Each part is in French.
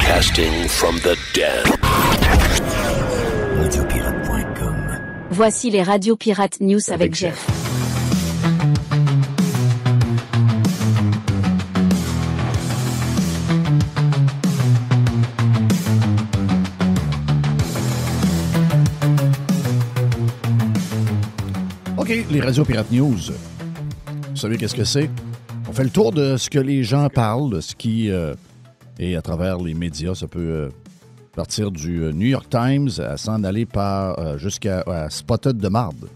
Broadcasting from the dead. Radiopirate.com. Voici les Radio Pirates News avec Jeff. OK, les Radio Pirates News. Vous savez qu'est-ce que c'est? On fait le tour de ce que les gens parlent, de ce qui est à travers les médias. Ça peut partir du New York Times à s'en aller jusqu'à Spotted de marde.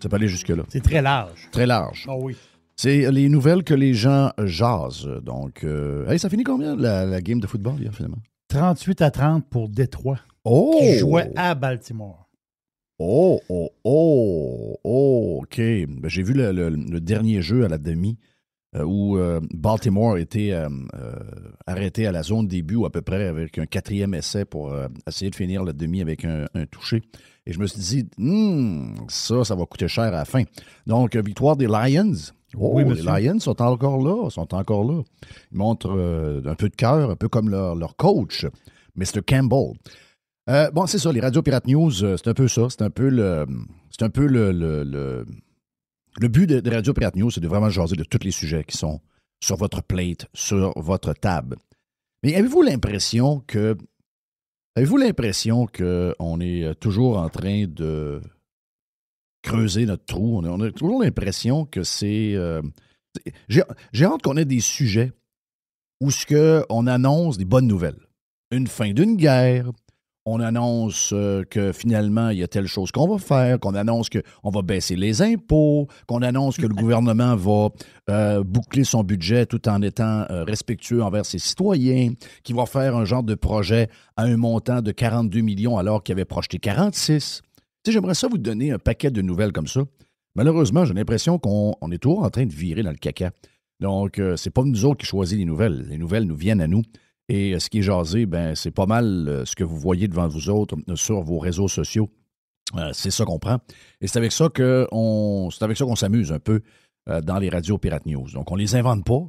Ça peut aller jusque-là. C'est très large. Très large. Oh oui. C'est les nouvelles que les gens jasent. Donc, ça finit combien, la game de football, hier, finalement? 38-30 pour Détroit. Oh! Qui jouait à Baltimore. Oh, OK. Ben, j'ai vu le dernier jeu à la demi où Baltimore était arrêté à la zone début ou à peu près avec un 4e essai pour essayer de finir la demi avec un touché. Et je me suis dit, ça va coûter cher à la fin. Donc, victoire des Lions. Oh, oui, les Lions sont encore là. Ils montrent un peu de cœur, un peu comme leur coach, Mr. Campbell. Bon, c'est ça, les Radio Pirate News, c'est un peu ça. C'est un peu le but de Radio Pirate News, c'est de vraiment jaser de tous les sujets qui sont sur votre plate, sur votre table. Mais avez-vous l'impression qu'on est toujours en train de creuser notre trou? On a toujours l'impression que c'est... J'ai hâte qu'on ait des sujets où on annonce des bonnes nouvelles. Une fin d'une guerre. On annonce que finalement, il y a telle chose qu'on va faire, qu'on annonce qu'on va baisser les impôts, qu'on annonce que le gouvernement va boucler son budget tout en étant respectueux envers ses citoyens, qu'il va faire un genre de projet à un montant de 42 millions alors qu'il avait projeté 46. Tu sais, j'aimerais ça vous donner un paquet de nouvelles comme ça. Malheureusement, j'ai l'impression qu'on est toujours en train de virer dans le caca. Donc, c'est pas nous autres qui choisissons les nouvelles. Les nouvelles nous viennent à nous. Et ce qui est jasé, c'est pas mal ce que vous voyez devant vous autres sur vos réseaux sociaux. C'est ça qu'on prend. Et c'est avec ça qu'on s'amuse un peu dans les radios Pirate News. Donc, on les invente pas,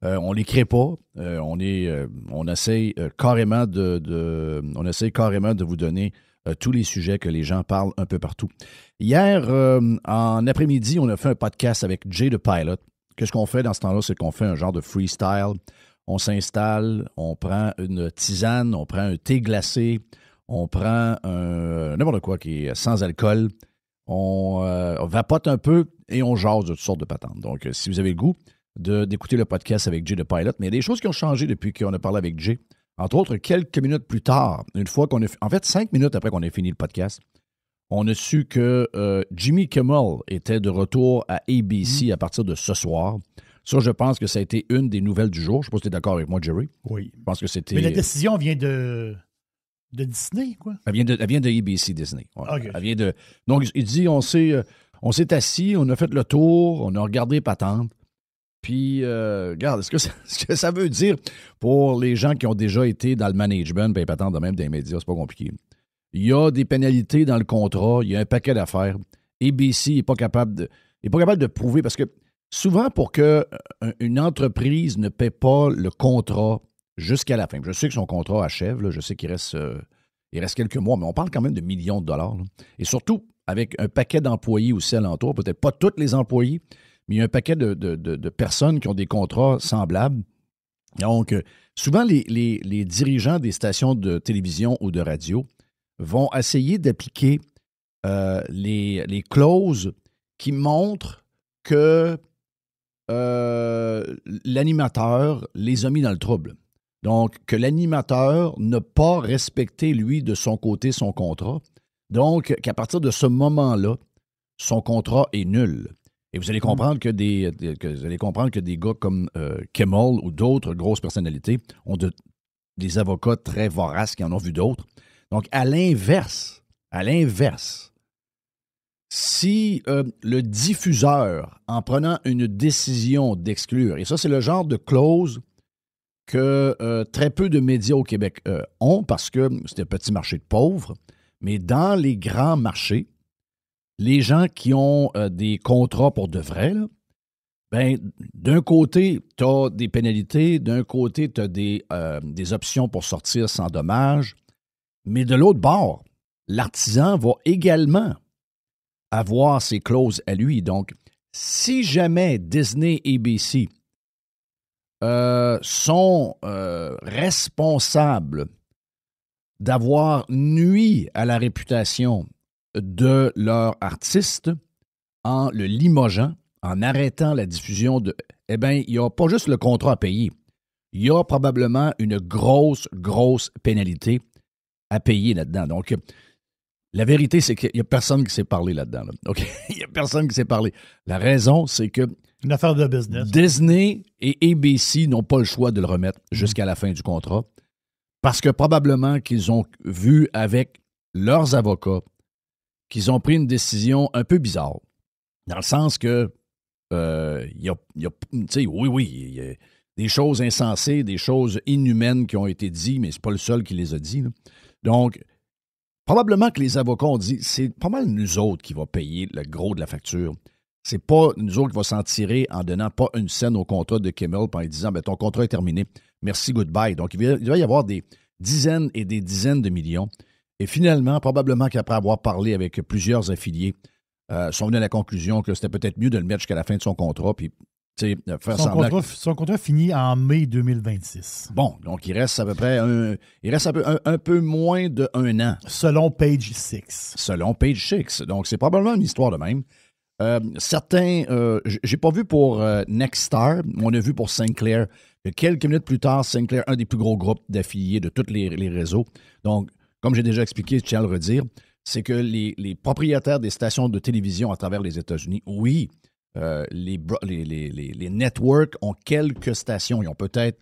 on les crée pas. On essaye carrément de vous donner tous les sujets que les gens parlent un peu partout. Hier, en après-midi, on a fait un podcast avec Jay the Pilot. Qu'est-ce qu'on fait dans ce temps-là? C'est qu'on fait un genre de freestyle. On s'installe, on prend une tisane, on prend un thé glacé, on prend n'importe quoi qui est sans alcool, on vapote un peu et on jase de toutes sortes de patentes. Donc, si vous avez le goût d'écouter le podcast avec Jay the Pilot, mais il y a des choses qui ont changé depuis qu'on a parlé avec Jay. Entre autres, quelques minutes plus tard, 5 minutes après qu'on ait fini le podcast, on a su que Jimmy Kimmel était de retour à ABC à partir de ce soir. Ça, je pense que ça a été une des nouvelles du jour. Je ne sais pas si tu es d'accord avec moi, Jerry. Oui. Je pense que c'était... Mais la décision vient de Disney, quoi? Elle vient de ABC Disney. Ouais. Okay. Elle vient de... Donc, il dit, on s'est assis, on a fait le tour, on a regardé patente. Puis, regarde, ce que ça veut dire pour les gens qui ont déjà été dans le management, ben patente de même dans les médias, c'est pas compliqué. Il y a des pénalités dans le contrat, il y a un paquet d'affaires. ABC n'est pas capable de prouver, parce que souvent, pour qu'une entreprise ne paie pas le contrat jusqu'à la fin, je sais que son contrat achève, là, je sais qu'il reste quelques mois, mais on parle quand même de millions de dollars. Là. Et surtout, avec un paquet d'employés aussi alentour, peut-être pas tous les employés, mais il y a un paquet de personnes qui ont des contrats semblables. Donc, souvent, les dirigeants des stations de télévision ou de radio vont essayer d'appliquer les clauses qui montrent que l'animateur les a mis dans le trouble. Donc, que l'animateur n'a pas respecté, lui, de son côté, son contrat. Donc, qu'à partir de ce moment-là, son contrat est nul. Et vous allez comprendre que des gars comme Kimmel ou d'autres grosses personnalités ont des avocats très voraces qui en ont vu d'autres. Donc, à l'inverse, si le diffuseur, en prenant une décision d'exclure, et ça, c'est le genre de clause que très peu de médias au Québec ont, parce que c'est un petit marché de pauvres, mais dans les grands marchés, les gens qui ont des contrats pour de vrai, là, ben, d'un côté, tu as des pénalités, d'un côté, tu as des options pour sortir sans dommage, mais de l'autre bord, l'artisan va également avoir ses clauses à lui. Donc, si jamais Disney et ABC sont responsables d'avoir nui à la réputation de leur artiste en le limogeant, en arrêtant la diffusion de... Eh bien, il n'y a pas juste le contrat à payer. Il y a probablement une grosse, grosse pénalité à payer là-dedans. Donc, la vérité, c'est qu'il n'y a personne qui s'est parlé là-dedans. Là. OK? Il n'y a personne qui s'est parlé. La raison, c'est que une affaire de business. Disney et ABC n'ont pas le choix de le remettre jusqu'à la fin du contrat parce que probablement qu'ils ont vu avec leurs avocats qu'ils ont pris une décision un peu bizarre. Dans le sens que, il y a des choses insensées, des choses inhumaines qui ont été dites, mais c'est pas le seul qui les a dit. Là. Donc, probablement que les avocats ont dit, c'est pas mal nous autres qui va payer le gros de la facture. C'est pas nous autres qui va s'en tirer en donnant pas une scène au contrat de Kimmel en disant, ben, ton contrat est terminé, merci, goodbye. Donc, il va y avoir des dizaines et des dizaines de millions. Et finalement, probablement qu'après avoir parlé avec plusieurs affiliés, sont venus à la conclusion que c'était peut-être mieux de le mettre jusqu'à la fin de son contrat, puis faire semblant... Son contrat finit en mai 2026. Bon, donc il reste à peu près un peu moins d'un an. Selon Page Six. Selon Page Six. Donc, c'est probablement une histoire de même. Certains, j'ai pas vu pour Nexstar, mais on a vu pour Sinclair. Quelques minutes plus tard, Sinclair, un des plus gros groupes d'affiliés de tous les réseaux. Donc, comme j'ai déjà expliqué, je tiens à le redire, c'est que les propriétaires des stations de télévision à travers les États-Unis, oui, les networks ont quelques stations. Ils ont peut-être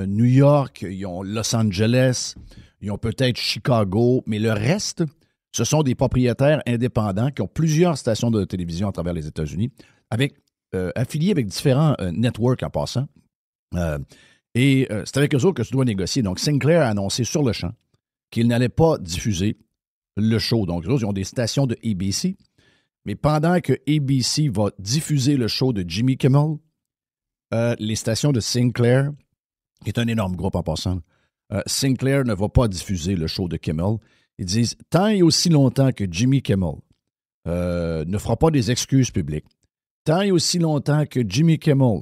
New York, ils ont Los Angeles, ils ont peut-être Chicago, mais le reste, ce sont des propriétaires indépendants qui ont plusieurs stations de télévision à travers les États-Unis, affiliés avec différents networks en passant. Et c'est avec eux autres que tu dois négocier. Donc, Sinclair a annoncé sur le champ qu'ils n'allaient pas diffuser le show. Donc, eux autres, ils ont des stations de ABC. Mais pendant que ABC va diffuser le show de Jimmy Kimmel, les stations de Sinclair, qui est un énorme groupe en passant, Sinclair ne va pas diffuser le show de Kimmel. Ils disent, tant et aussi longtemps que Jimmy Kimmel ne fera pas des excuses publiques, tant et aussi longtemps que Jimmy Kimmel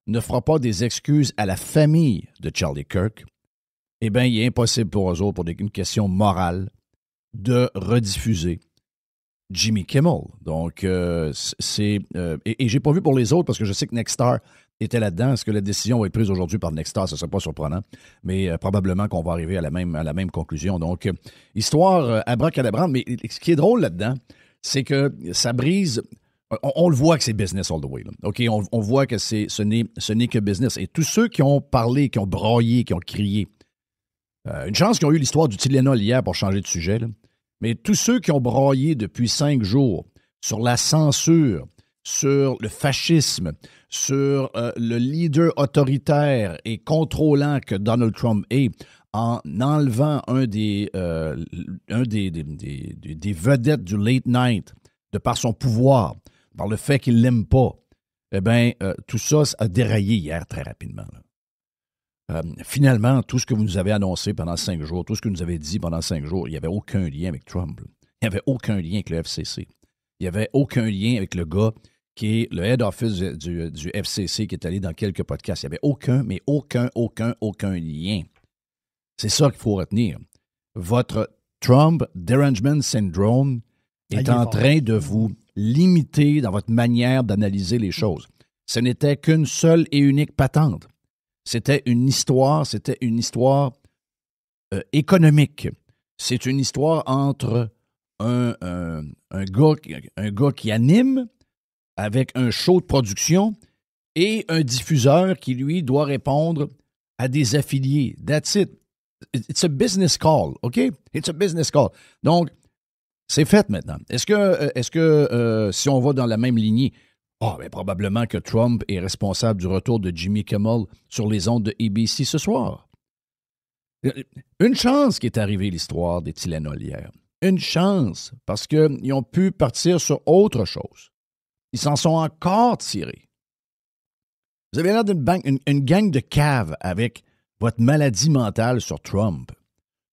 ne fera pas des excuses à la famille de Charlie Kirk, eh bien, il est impossible pour eux autres, pour une question morale, de rediffuser Jimmy Kimmel. Donc, et j'ai pas vu pour les autres parce que je sais que Nexstar était là-dedans. Est-ce que la décision va être prise aujourd'hui par Nexstar? Ce ne serait pas surprenant, mais probablement qu'on va arriver à la même conclusion. Donc, histoire abracadabra. Mais ce qui est drôle là-dedans, c'est que ça brise... On le voit que c'est business all the way. Là. OK, on voit que ce n'est que business. Et tous ceux qui ont parlé, qui ont braillé, qui ont crié, une chance qu'ils ont eu l'histoire du Tylenol hier pour changer de sujet, là. Mais tous ceux qui ont braillé depuis 5 jours sur la censure, sur le fascisme, sur le leader autoritaire et contrôlant que Donald Trump est, en enlevant un des vedettes du late night, de par son pouvoir, par le fait qu'il ne l'aime pas, eh bien, tout ça a déraillé hier très rapidement. Finalement, tout ce que vous nous avez annoncé pendant 5 jours, tout ce que vous nous avez dit pendant 5 jours, il n'y avait aucun lien avec Trump. Il n'y avait aucun lien avec le FCC. Il n'y avait aucun lien avec le gars qui est le head office du FCC qui est allé dans quelques podcasts. Il n'y avait aucun lien. C'est ça qu'il faut retenir. Votre Trump Derangement Syndrome est en train de vous limiter dans votre manière d'analyser les choses. Ce n'était qu'une seule et unique patente. C'était une histoire économique. C'est une histoire entre un gars qui anime avec un show de production et un diffuseur qui, lui, doit répondre à des affiliés. That's it. It's a business call, OK? It's a business call. Donc, c'est fait maintenant. Est-ce que si on va dans la même lignée, bien, probablement que Trump est responsable du retour de Jimmy Kimmel sur les ondes de ABC ce soir. Une chance qu'est arrivée l'histoire des Tylenol hier. Une chance, parce qu'ils ont pu partir sur autre chose. Ils s'en sont encore tirés. Vous avez l'air une gang de caves avec votre maladie mentale sur Trump.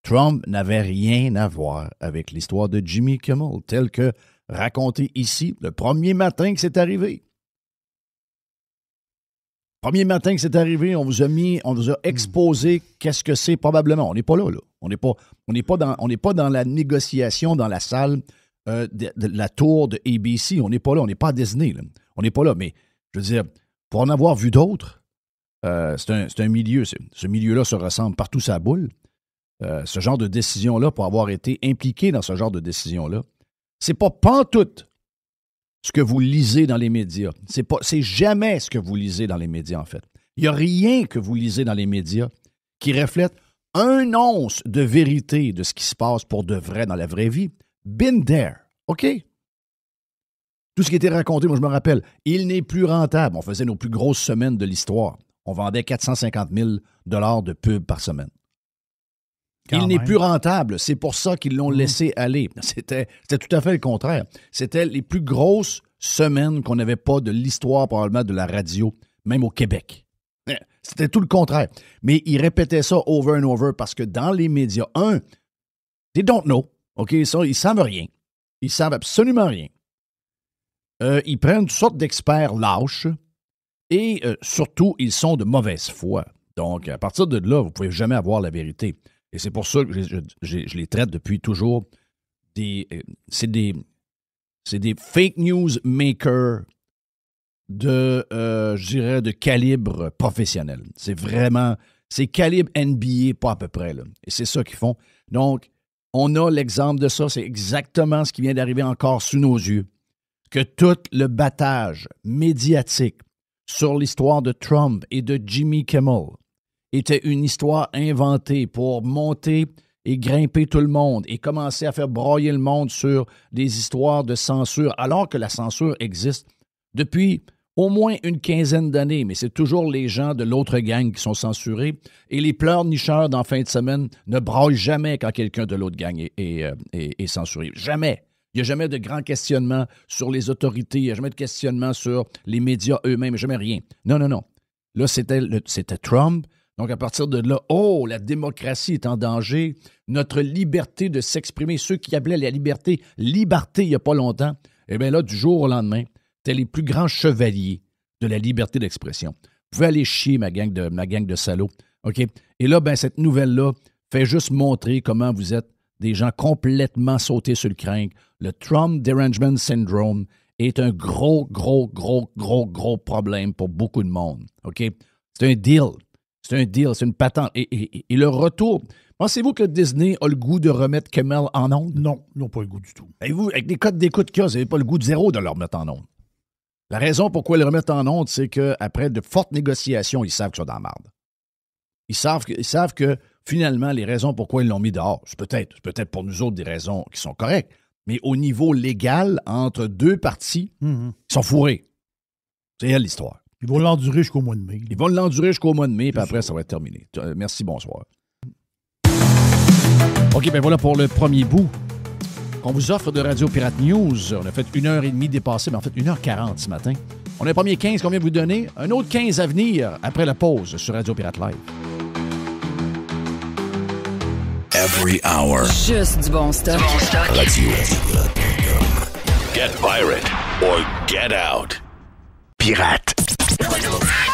Trump n'avait rien à voir avec l'histoire de Jimmy Kimmel, telle que racontée ici le premier matin que c'est arrivé. Premier matin que c'est arrivé, on vous a exposé qu'est-ce que c'est probablement. On n'est pas là. On n'est pas dans la négociation dans la salle de la tour de ABC. On n'est pas là. On n'est pas à Disney. Là. On n'est pas là. Mais je veux dire, pour en avoir vu d'autres, c'est un milieu. Ce milieu-là se ressemble partout sa boule. Ce genre de décision-là, pour avoir été impliqué dans ce genre de décision-là, c'est pas pantoute ce que vous lisez dans les médias. C'est jamais ce que vous lisez dans les médias, en fait. Il n'y a rien que vous lisez dans les médias qui reflète un once de vérité de ce qui se passe pour de vrai dans la vraie vie. Been there, OK? Tout ce qui était raconté, moi je me rappelle, il n'est plus rentable. On faisait nos plus grosses semaines de l'histoire. On vendait 450 000 $ de pub par semaine. Il n'est plus rentable. C'est pour ça qu'ils l'ont laissé aller. C'était tout à fait le contraire. C'était les plus grosses semaines qu'on n'avait pas de l'histoire probablement de la radio, même au Québec. C'était tout le contraire. Mais ils répétaient ça over and over parce que dans les médias, they don't know. OK, ça, ils savent rien. Ils savent absolument rien. Ils prennent toutes sortes d'experts lâches et surtout, ils sont de mauvaise foi. Donc, à partir de là, vous ne pouvez jamais avoir la vérité. Et c'est pour ça que je les traite depuis toujours c'est des fake news makers je dirais, de calibre professionnel. C'est calibre NBA, pas à peu près, là. Et c'est ça qu'ils font. Donc, on a l'exemple de ça. C'est exactement ce qui vient d'arriver encore sous nos yeux. Que tout le battage médiatique sur l'histoire de Trump et de Jimmy Kimmel était une histoire inventée pour monter et grimper tout le monde et commencer à faire broyer le monde sur des histoires de censure, alors que la censure existe depuis au moins une quinzaine d'années, mais c'est toujours les gens de l'autre gang qui sont censurés et les pleurnicheurs d'en fin de semaine ne braillent jamais quand quelqu'un de l'autre gang est censuré. Jamais. Il n'y a jamais de grands questionnements sur les autorités, il n'y a jamais de questionnements sur les médias eux-mêmes, jamais rien. Non. Là, c'était Trump. Donc, à partir de là, la démocratie est en danger. Notre liberté de s'exprimer, ceux qui appelaient la liberté il n'y a pas longtemps, eh bien là, du jour au lendemain, c'était les plus grands chevaliers de la liberté d'expression. Vous pouvez aller chier, ma gang de salauds. OK? Et là, cette nouvelle-là fait juste montrer comment vous êtes des gens complètement sautés sur le crinque. Le Trump Derangement Syndrome est un gros problème pour beaucoup de monde. OK? C'est un deal. C'est une patente. Et le retour, pensez-vous que Disney a le goût de remettre Kimmel en ondes? Non, ils n'ont pas le goût du tout. Et vous, avec les codes d'écoute qu'il y a, vous n'avez pas le goût de zéro de le remettre en ondes. La raison pourquoi ils le remettent en ondes, c'est qu'après de fortes négociations, ils savent que c'est dans la marde. Ils savent que finalement, les raisons pourquoi ils l'ont mis dehors, c'est peut-être pour nous autres des raisons qui sont correctes, mais au niveau légal, entre deux parties, ils sont fourrés. C'est elle l'histoire. Ils vont l'endurer jusqu'au mois de mai. Ils vont l'endurer jusqu'au mois de mai, puis après, ça va être terminé. Merci, bonsoir. OK, voilà pour le premier bout qu'on vous offre de Radio Pirate News. On a fait 1h30 dépassée, mais en fait 1h40 ce matin. On a un premier 15 qu'on vient vous donner. Un autre 15 à venir après la pause sur Radio Pirate Live. Every hour. Juste du bon stock. Radio. Get pirate or get out. Pirate.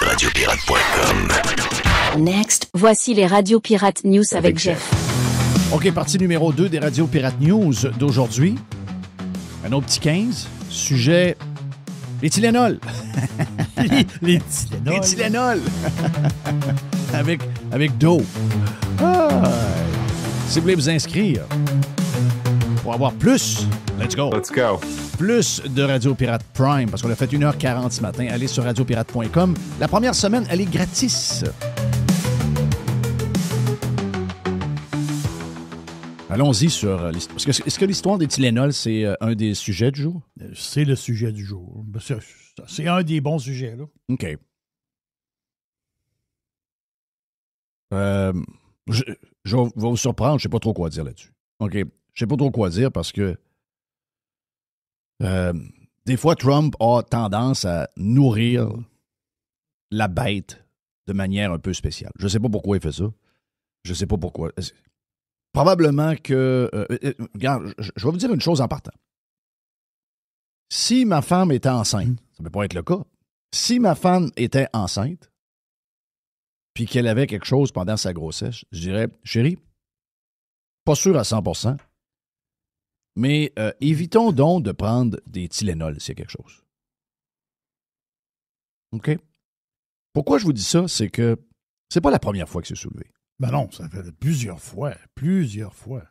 Radiopirate.com. Next. Voici les Radio Pirate News avec Jeff. OK, partie numéro 2 des Radio Pirate News d'aujourd'hui. Un autre petit 15. Sujet, les Tylenol. les Tylenol. Les Tylenol. avec Do. Si vous voulez vous inscrire pour avoir plus, let's go. Plus de Radio Pirate Prime, parce qu'on a fait 1h40 ce matin. Allez sur radiopirate.com. La première semaine, elle est gratis. Allons-y sur l'histoire. Est-ce que l'histoire des Tylenol, c'est un des sujets du jour? C'est le sujet du jour. C'est un des bons sujets, là. OK. Je vais vous surprendre, je ne sais pas trop quoi dire là-dessus. OK. Je ne sais pas trop quoi dire parce que Des fois, Trump a tendance à nourrir la bête de manière un peu spéciale. Je ne sais pas pourquoi il fait ça. Je ne sais pas pourquoi. Probablement que... regarde, je vais vous dire une chose en partant. Si ma femme était enceinte, ça ne peut pas être le cas. Si ma femme était enceinte, puis qu'elle avait quelque chose pendant sa grossesse, je dirais, chérie, pas sûr à 100%, mais évitons donc de prendre des Tylenol s'il y a quelque chose. OK? Pourquoi je vous dis ça? C'est que c'est pas la première fois que c'est soulevé. Ben non, ça fait plusieurs fois. Plusieurs fois.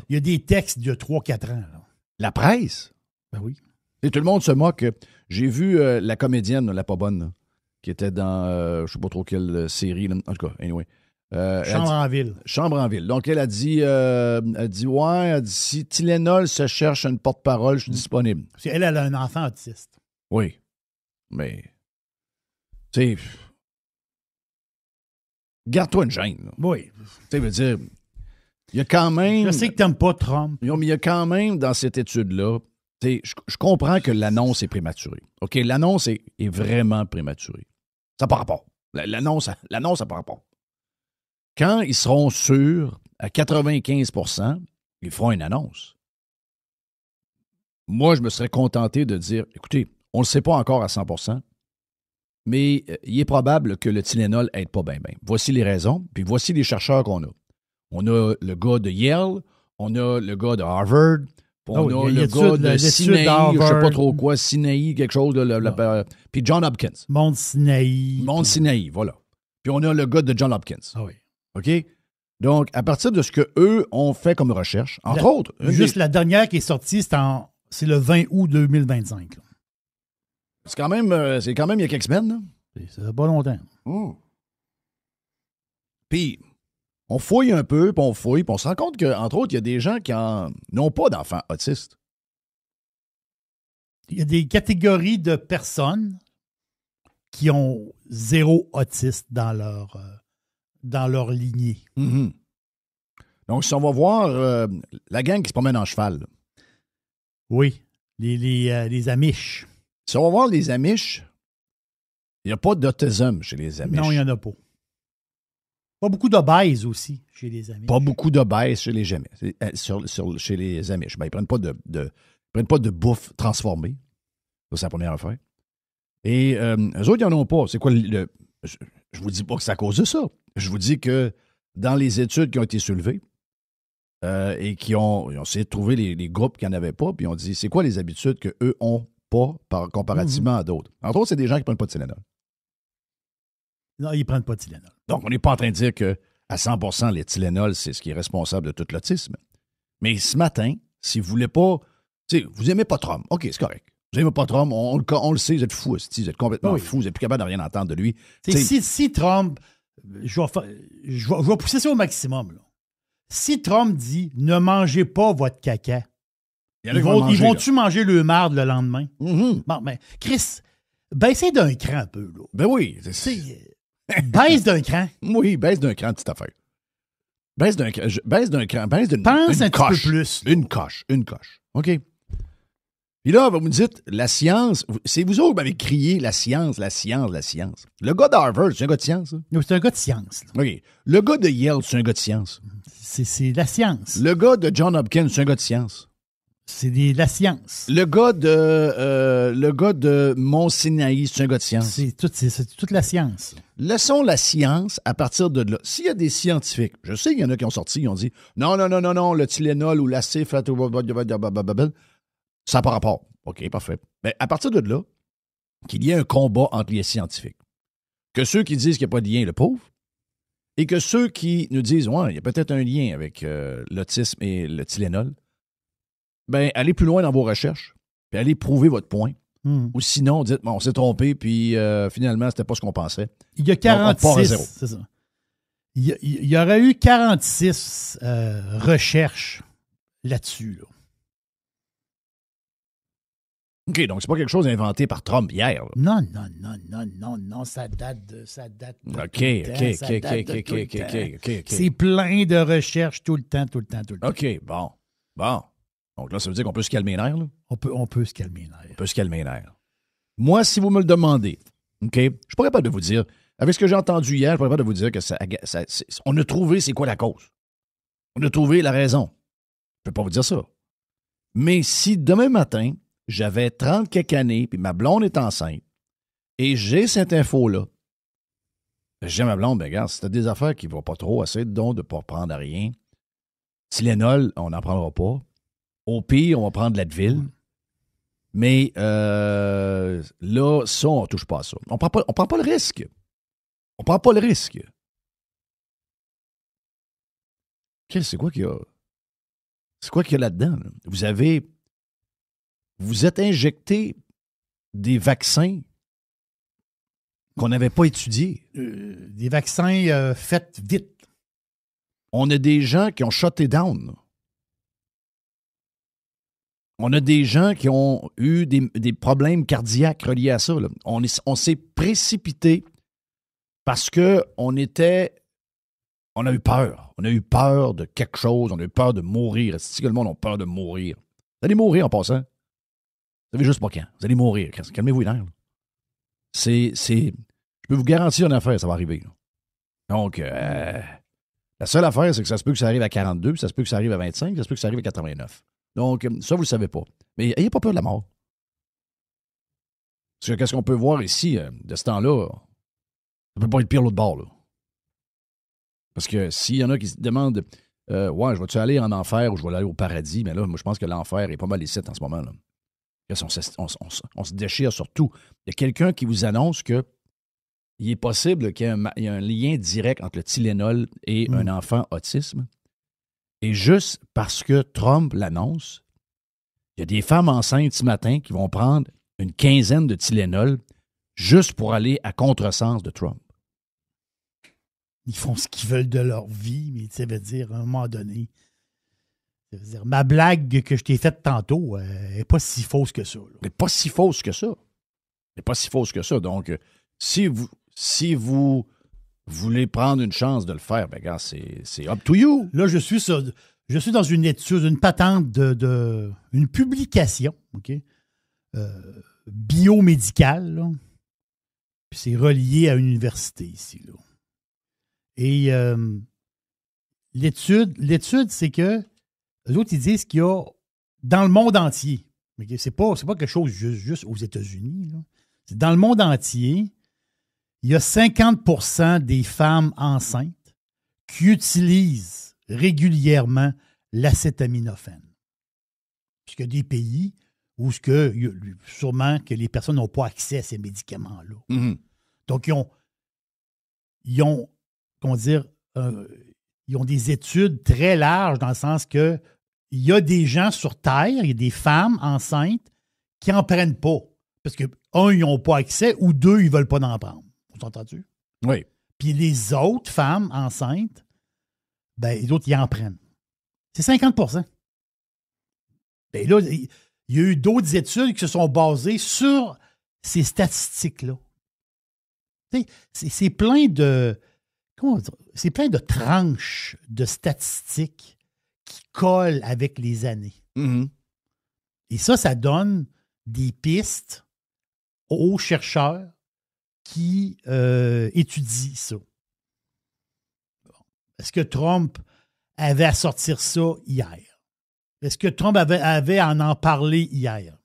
Il y a des textes d'il y a 3-4 ans. Là. La presse? Ben oui. Et tout le monde se moque. J'ai vu la comédienne, la pas bonne, là, qui était dans, je ne sais pas trop quelle série. Là. En tout cas, anyway. Chambre en ville. Chambre en ville. Donc, elle a dit, si Tylenol se cherche une porte-parole, je suis disponible. Parce qu'elle a un enfant autiste. Oui. Mais, tu sais, garde-toi une gêne. Là. Oui. Tu sais, veut dire, il y a quand même... Je sais que t'aimes pas Trump. Mais il y a quand même, dans cette étude-là, je comprends que l'annonce est prématurée. OK, l'annonce est vraiment prématurée. Ça n'a pas rapport. L'annonce n'a pas rapport. Quand ils seront sûrs, à 95%, ils feront une annonce. Moi, je me serais contenté de dire, écoutez, on ne le sait pas encore à 100%, mais il est probable que le Tylenol n'aide pas bien. Voici les raisons, puis voici les chercheurs qu'on a. On a le gars de Yale, on a le gars de Harvard, on a le gars de Sinaï, je ne sais pas trop quoi, Sinaï, quelque chose, puis John Hopkins. Mount Sinaï, voilà. Puis on a le gars de John Hopkins. Ah oui. OK? Donc, à partir de ce qu'eux ont fait comme recherche, entre autres... La dernière qui est sortie, c'est le 20 août 2025. Là. C'est quand même il y a quelques semaines. Là. Ça fait pas longtemps. Puis, on fouille un peu, puis on se rend compte qu'entre autres, il y a des gens qui n'ont pas d'enfants autistes. Il y a des catégories de personnes qui ont 0 autiste dans leur lignée. Mm-hmm. Donc, si on va voir la gang qui se promène en cheval. Là. Oui, les Amish. Si on va voir les Amish, il n'y a pas d'autisme chez les Amish. Non, il n'y en a pas. Pas beaucoup d'obèses aussi chez les Amish. Pas beaucoup d'obèses chez les Amish. Chez les Amish. Ben, ils ne prennent pas de bouffe transformée. Ça, c'est la première affaire. Et eux autres, ils n'en ont pas. C'est quoi je vous dis pas que c'est à cause de ça. Je vous dis que dans les études qui ont été soulevées et ils ont essayé de trouver les groupes qui n'en avaient pas, puis ils ont dit c'est quoi les habitudes qu'eux ont pas comparativement à d'autres. Entre autres, c'est des gens qui ne prennent pas de Tylenol. Non, ils ne prennent pas de Tylenol. Donc, on n'est pas en train de dire qu'à 100%, les Tylenol, c'est ce qui est responsable de tout l'autisme. Mais ce matin, si vous voulez pas... Vous n'aimez pas Trump. OK, c'est correct. Vous n'aimez pas Trump, on le sait, vous êtes fous, vous êtes complètement fous, vous n'êtes plus capable de rien entendre de lui. Si Trump... Je vais pousser ça au maximum. Là. Si Trump dit « Ne mangez pas votre caca », ils vont-tu manger le marde le lendemain? Mm-hmm. Bon, ben, Chris, baissez d'un cran un peu. Là. Ben oui. Baisse d'un cran. Oui, baisse d'un cran, petite affaire. Baisse d'un cran. Pense un petit peu plus. Une coche. OK? Puis là, vous me dites, la science, c'est vous autres qui m'avez crié la science. Le gars d'Harvard, c'est un gars de science? Ça? Non, c'est un gars de science. Là. OK. Le gars de Yale, c'est un gars de science? C'est la science. Le gars de John Hopkins, c'est un gars de science? C'est la science. Le gars de Mont Sinaï, c'est un gars de science? C'est toute la science. Laissons la science à partir de là. S'il y a des scientifiques, je sais qu'il y en a qui ont sorti, ils ont dit non, le Tylenol ou l'acide, ça n'a pas rapport. OK, parfait. Mais à partir de là, qu'il y ait un combat entre les scientifiques. Que ceux qui disent qu'il n'y a pas de lien, le pauvre, et que ceux qui nous disent ouais, il y a peut-être un lien avec l'autisme et le Tylenol, ben allez plus loin dans vos recherches, puis allez prouver votre point. Ou sinon, dites, on s'est trompé, puis finalement, c'était pas ce qu'on pensait. Il y a 46, c'est ça. Il y aurait eu 46 recherches là-dessus. Là. OK, donc c'est pas quelque chose inventé par Trump hier. Là. Non, ça date de... OK. C'est plein de recherches tout le temps. OK, bon. Donc là, ça veut dire qu'on peut se calmer les nerfs. Là. On peut se calmer les nerfs. On peut se calmer les nerfs. Moi, si vous me le demandez, OK, je suis pas capable de vous dire, avec ce que j'ai entendu hier, je suis pas capable de vous dire que on a trouvé c'est quoi la cause. On a trouvé la raison. Je peux pas vous dire ça. Mais si demain matin, j'avais 30 quelques années, puis ma blonde est enceinte, et j'ai cette info-là, j'ai ma blonde, ben regarde, c'était des affaires qui ne vont pas trop, essayer donc de ne pas prendre à rien. Tylenol, on n'en prendra pas. Au pire, on va prendre de l'Advil. Mais là, ça, on ne touche pas à ça. On prend pas le risque. On prend pas le risque. C'est quoi qu'il y a? C'est quoi qu'il y a là-dedans? Là? Vous êtes injecté des vaccins qu'on n'avait pas étudiés. Des vaccins faits vite. On a des gens qui ont shoté down. On a des gens qui ont eu des problèmes cardiaques reliés à ça. Là. On s'est précipité parce qu'on a eu peur. On a eu peur de quelque chose. On a eu peur de mourir. C'est que le monde a peur de mourir. Vous allez mourir en passant. Vous savez juste pas quand. Vous allez mourir. Calmez-vous les nerfs. Je peux vous garantir une affaire, ça va arriver. Là. Donc, la seule affaire, c'est que ça se peut que ça arrive à 42, puis ça se peut que ça arrive à 25, ça se peut que ça arrive à 89. Donc, ça, vous le savez pas. Mais n'ayez pas peur de la mort. Parce que qu'est-ce qu'on peut voir ici, de ce temps-là, ça peut pas être pire l'autre bord, là. Parce que s'il y en a qui se demandent ouais, je vais-tu aller en enfer ou je vais aller au paradis, mais là, moi, je pense que l'enfer est pas mal ici en ce moment, là. On se déchire sur tout. Il y a quelqu'un qui vous annonce qu'il est possible qu'il y ait un lien direct entre le Tylenol et un enfant autisme. Et juste parce que Trump l'annonce, il y a des femmes enceintes ce matin qui vont prendre une quinzaine de Tylenol juste pour aller à contresens de Trump. Ils font ce qu'ils veulent de leur vie, mais ça veut dire, à un moment donné, ça veut dire, ma blague que je t'ai faite tantôt n'est pas si fausse que ça. Elle n'est pas si fausse que ça. Elle n'est pas si fausse que ça. Donc, si vous voulez prendre une chance de le faire, ben gars, c'est up to you. Là, je suis dans une étude, une patente une publication, OK? Biomédicale, là. Puis c'est relié à une université ici, là. Et l'étude, c'est que les autres, ils disent qu'il y a dans le monde entier, mais c'est pas quelque chose juste aux États-Unis, là. C'est dans le monde entier, il y a 50% des femmes enceintes qui utilisent régulièrement l'acétaminophène. Puisqu'il y a des pays où sûrement que les personnes n'ont pas accès à ces médicaments-là. Mm-hmm. Donc, ils ont comment dire, ils ont des études très larges dans le sens que il y a des gens sur Terre, il y a des femmes enceintes qui n'en prennent pas. Parce que, un, ils n'ont pas accès, ou deux, ils ne veulent pas en prendre. Vous entendez? Oui. Puis les autres femmes enceintes, ben, les autres, ils en prennent. C'est 50%. Ben là, il y a eu d'autres études qui se sont basées sur ces statistiques-là. C'est plein de... C'est plein de tranches de statistiques qui collent avec les années. Mm-hmm. Et ça donne des pistes aux chercheurs qui étudient ça. Est-ce que Trump avait à sortir ça hier? Est-ce que Trump avait à en parler hier?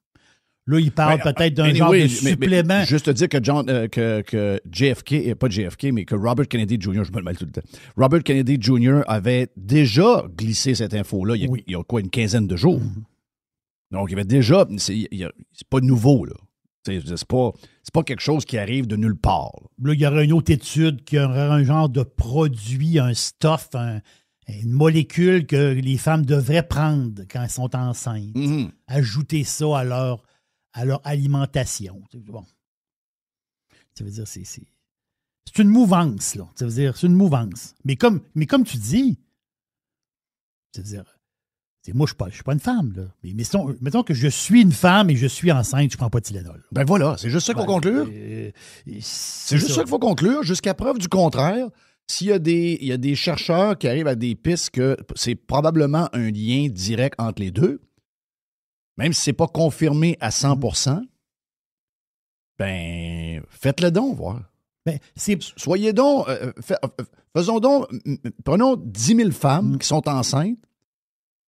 Là, il parle peut-être d'un genre de supplément. Mais juste te dire que JFK, pas JFK, mais que Robert Kennedy Jr., je me le mêle tout le temps, Robert Kennedy Jr. avait déjà glissé cette info-là il y a quoi, une quinzaine de jours. Mm-hmm. Donc, il y avait déjà, c'est pas nouveau, là. C'est pas quelque chose qui arrive de nulle part. Là, il y aurait une autre étude qui aurait un genre de produit, un stuff, une molécule que les femmes devraient prendre quand elles sont enceintes. Mm-hmm. Ajouter ça à leur alimentation. Bon. Ça veut dire, c'est une mouvance, là. Ça veut dire, c'est une mouvance. Mais comme tu dis, ça veut dire, moi, je suis pas une femme, là. Mais mettons que je suis une femme et je suis enceinte, je prends pas de Tylenol. Ben voilà, c'est juste ça qu'il faut conclure. C'est juste ça qu'il faut conclure, jusqu'à preuve du contraire. S'il y a des chercheurs qui arrivent à des pistes que c'est probablement un lien direct entre les deux, même si c'est pas confirmé à 100%, ben, faites-le donc, voir. Ben, Soyez donc, faisons donc, prenons 10 000 femmes qui sont enceintes,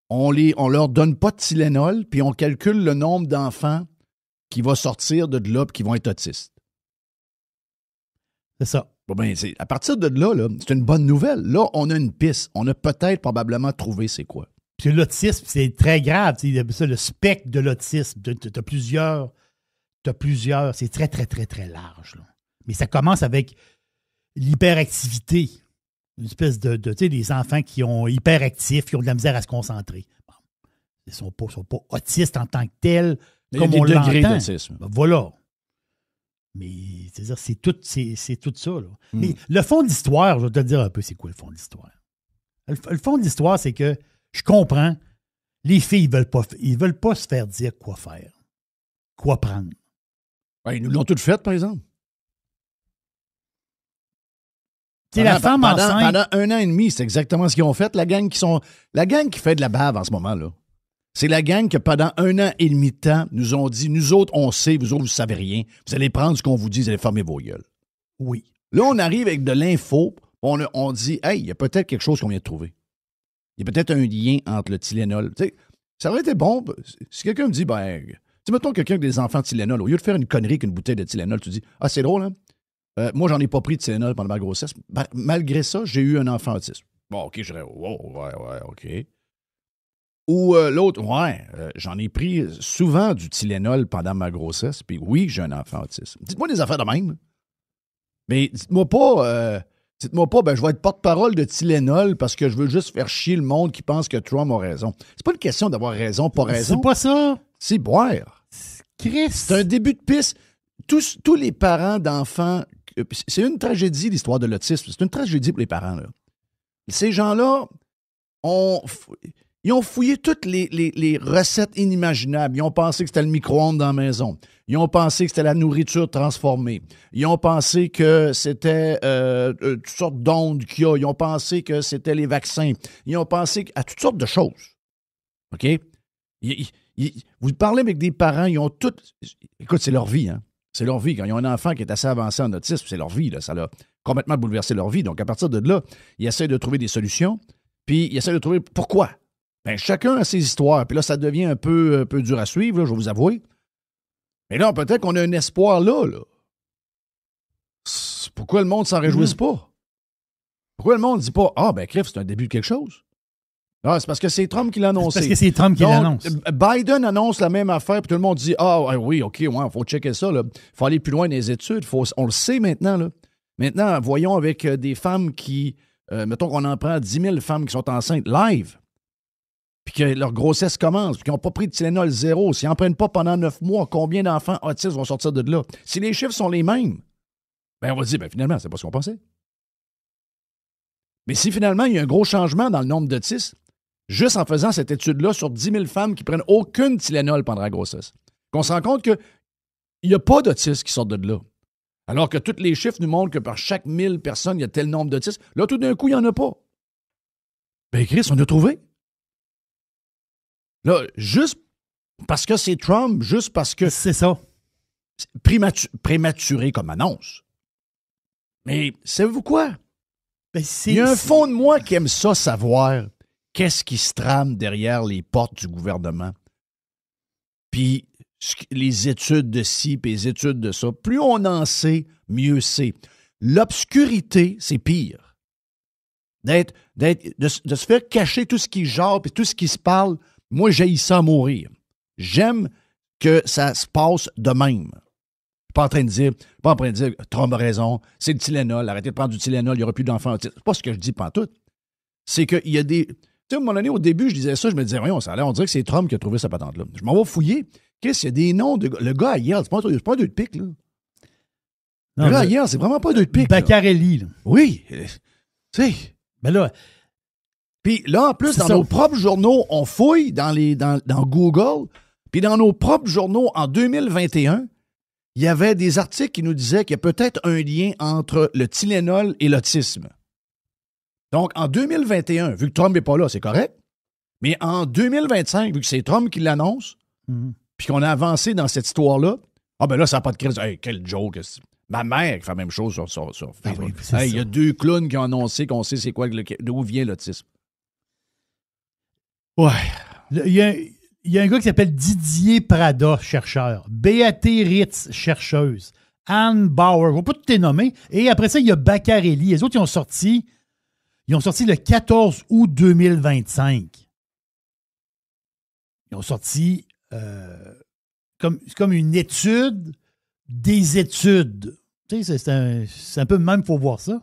on leur donne pas de Tylenol, puis on calcule le nombre d'enfants qui va sortir de là et qui vont être autistes. C'est ça. Bon, ben, à partir de là, c'est une bonne nouvelle. Là, on a une piste. On a peut-être probablement trouvé c'est quoi. Puis l'autisme, c'est très grave. Ça, le spectre de l'autisme, tu as plusieurs. C'est très, très, très, très large. Là. Mais ça commence avec l'hyperactivité. Une espèce de tu sais, des enfants qui sont hyperactifs, qui ont de la misère à se concentrer. Bon. Ils ne sont pas autistes en tant que tels, comme on l'entend. Ben, voilà. Mais c'est tout ça. Là. Mais le fond de l'histoire, je vais te dire un peu c'est quoi le fond de l'histoire. Le fond de l'histoire, c'est que je comprends, les filles, ils veulent pas se faire dire quoi faire, quoi prendre. Ouais, ils nous l'ont toutes fait, par exemple. La femme enceinte. Pendant 1 an et demi, c'est exactement ce qu'ils ont fait. La gang qui fait de la bave en ce moment, là. C'est la gang qui, pendant 1 an et demi de temps, nous ont dit, nous autres, on sait, vous autres, vous savez rien. Vous allez prendre ce qu'on vous dit, vous allez fermer vos gueules. Oui. Là, on arrive avec de l'info, on dit, hey, il y a peut-être quelque chose qu'on vient de trouver. Il y a peut-être un lien entre le Tylenol. Tu sais, ça aurait été bon, si quelqu'un me dit, ben, tu sais, mettons quelqu'un avec des enfants de Tylenol, au lieu de faire une connerie qu'une bouteille de Tylenol, tu dis, ah, c'est drôle, hein? Moi, j'en ai pas pris de Tylenol pendant ma grossesse. Ben, malgré ça, j'ai eu un enfant autiste. Bon, OK, je dirais, ouais, OK. Ou l'autre, j'en ai pris souvent du Tylenol pendant ma grossesse, puis oui, j'ai un enfant autiste. Dites-moi des affaires de même. Mais dites-moi pas, ben, je vais être porte-parole de Tylenol parce que je veux juste faire chier le monde qui pense que Trump a raison. C'est pas une question d'avoir raison, pas raison. C'est pas ça. C'est boire. Christ. C'est un début de piste. Tous les parents d'enfants, c'est une tragédie, l'histoire de l'autisme. C'est une tragédie pour les parents, là. Ces gens-là, ils ont fouillé toutes les recettes inimaginables. Ils ont pensé que c'était le micro-ondes dans la maison. Ils ont pensé que c'était la nourriture transformée. Ils ont pensé que c'était toutes sortes d'ondes qu'il y a. Ils ont pensé que c'était les vaccins. Ils ont pensé à toutes sortes de choses. OK? Vous parlez avec des parents, ils ont tout... Écoute, c'est leur vie, hein? C'est leur vie. Quand ils ont un enfant qui est assez avancé en autisme, c'est leur vie, là. Ça a complètement bouleversé leur vie. Donc, à partir de là, ils essaient de trouver des solutions, puis ils essaient de trouver pourquoi. Bien, chacun a ses histoires. Puis là, ça devient un peu dur à suivre, là, je vais vous avouer. Mais là, peut-être qu'on a un espoir là. Pourquoi le monde s'en réjouisse pas? Pourquoi le monde ne dit pas, ah, ben, crif, c'est un début de quelque chose? Ah, c'est parce que c'est Trump qui l'a annoncé. C'est parce que c'est Trump qui l'annonce. Biden annonce la même affaire, puis tout le monde dit, oui, OK, il faut checker ça. Il faut aller plus loin dans les études. On le sait maintenant. Là. Maintenant, voyons avec des femmes qui, mettons qu'on en prend 10 000 femmes qui sont enceintes live, puis que leur grossesse commence, puis qu'ils n'ont pas pris de Tylenol 0, s'ils n'en prennent pas pendant 9 mois, combien d'enfants autistes vont sortir de là? Si les chiffres sont les mêmes, ben on va dire, finalement, c'est pas ce qu'on pensait. Mais si finalement, il y a un gros changement dans le nombre d'autistes, juste en faisant cette étude-là sur 10 000 femmes qui prennent aucune Tylenol pendant la grossesse, qu'on se rend compte qu'il n'y a pas d'autistes qui sortent de là. Alors que tous les chiffres nous montrent que par chaque 1000 personnes, il y a tel nombre d'autistes. Là, tout d'un coup, il n'y en a pas. Ben, Chris, on a trouvé. Là, juste parce que c'est Trump, juste parce que... C'est ça. Prématuré comme annonce. Mais savez-vous quoi? Ben, il y a un fond de moi qui aime ça savoir qu'est-ce qui se trame derrière les portes du gouvernement. Puis les études de ci, puis les études de ça. Plus on en sait, mieux c'est. L'obscurité, c'est pire. De se faire cacher tout ce qui genre, puis tout ce qui se parle, moi, j'haïs ça à mourir. J'aime que ça se passe de même. Je suis pas en train de dire, Trump a raison, c'est le Tylenol, arrêtez de prendre du Tylenol, il n'y aura plus d'enfants autistes. C'est pas ce que je dis pantoute. C'est qu'il y a des... Tu sais, à un moment donné, au début, je disais ça, je me disais, voyons, on dirait que c'est Trump qui a trouvé cette patente-là. Je m'en vais fouiller. Qu'est-ce qu'il y a des noms de... Le gars à Yale, c'est pas un deux de pique, là. Non, le gars à Yale, c'est vraiment pas un deux de pique. Baccarelli, là. Oui. Tu sais. Ben là... Puis là, en plus, dans nos propres journaux, on fouille dans Google, puis dans nos propres journaux, en 2021, il y avait des articles qui nous disaient qu'il y a peut-être un lien entre le Tylenol et l'autisme. Donc, en 2021, vu que Trump n'est pas là, c'est correct. Mais en 2025, vu que c'est Trump qui l'annonce, puis qu'on a avancé dans cette histoire-là, ah ben là, ça n'a pas de crise. Hey, quel joke. Ma mère qui fait la même chose sur Facebook. Oui, Il y a 2 clowns qui ont annoncé qu'on sait c'est quoi, d'où vient l'autisme. Ouais. Il y a un gars qui s'appelle Didier Prada, chercheur. Béaté Ritz, chercheuse. Anne Bauer, je ne vais pas tout les nommer. Et après ça, il y a Baccarelli. Les autres, ils ont sorti le 14 août 2025. Ils ont sorti comme une étude des études. Tu sais, c'est un peu même, il faut voir ça.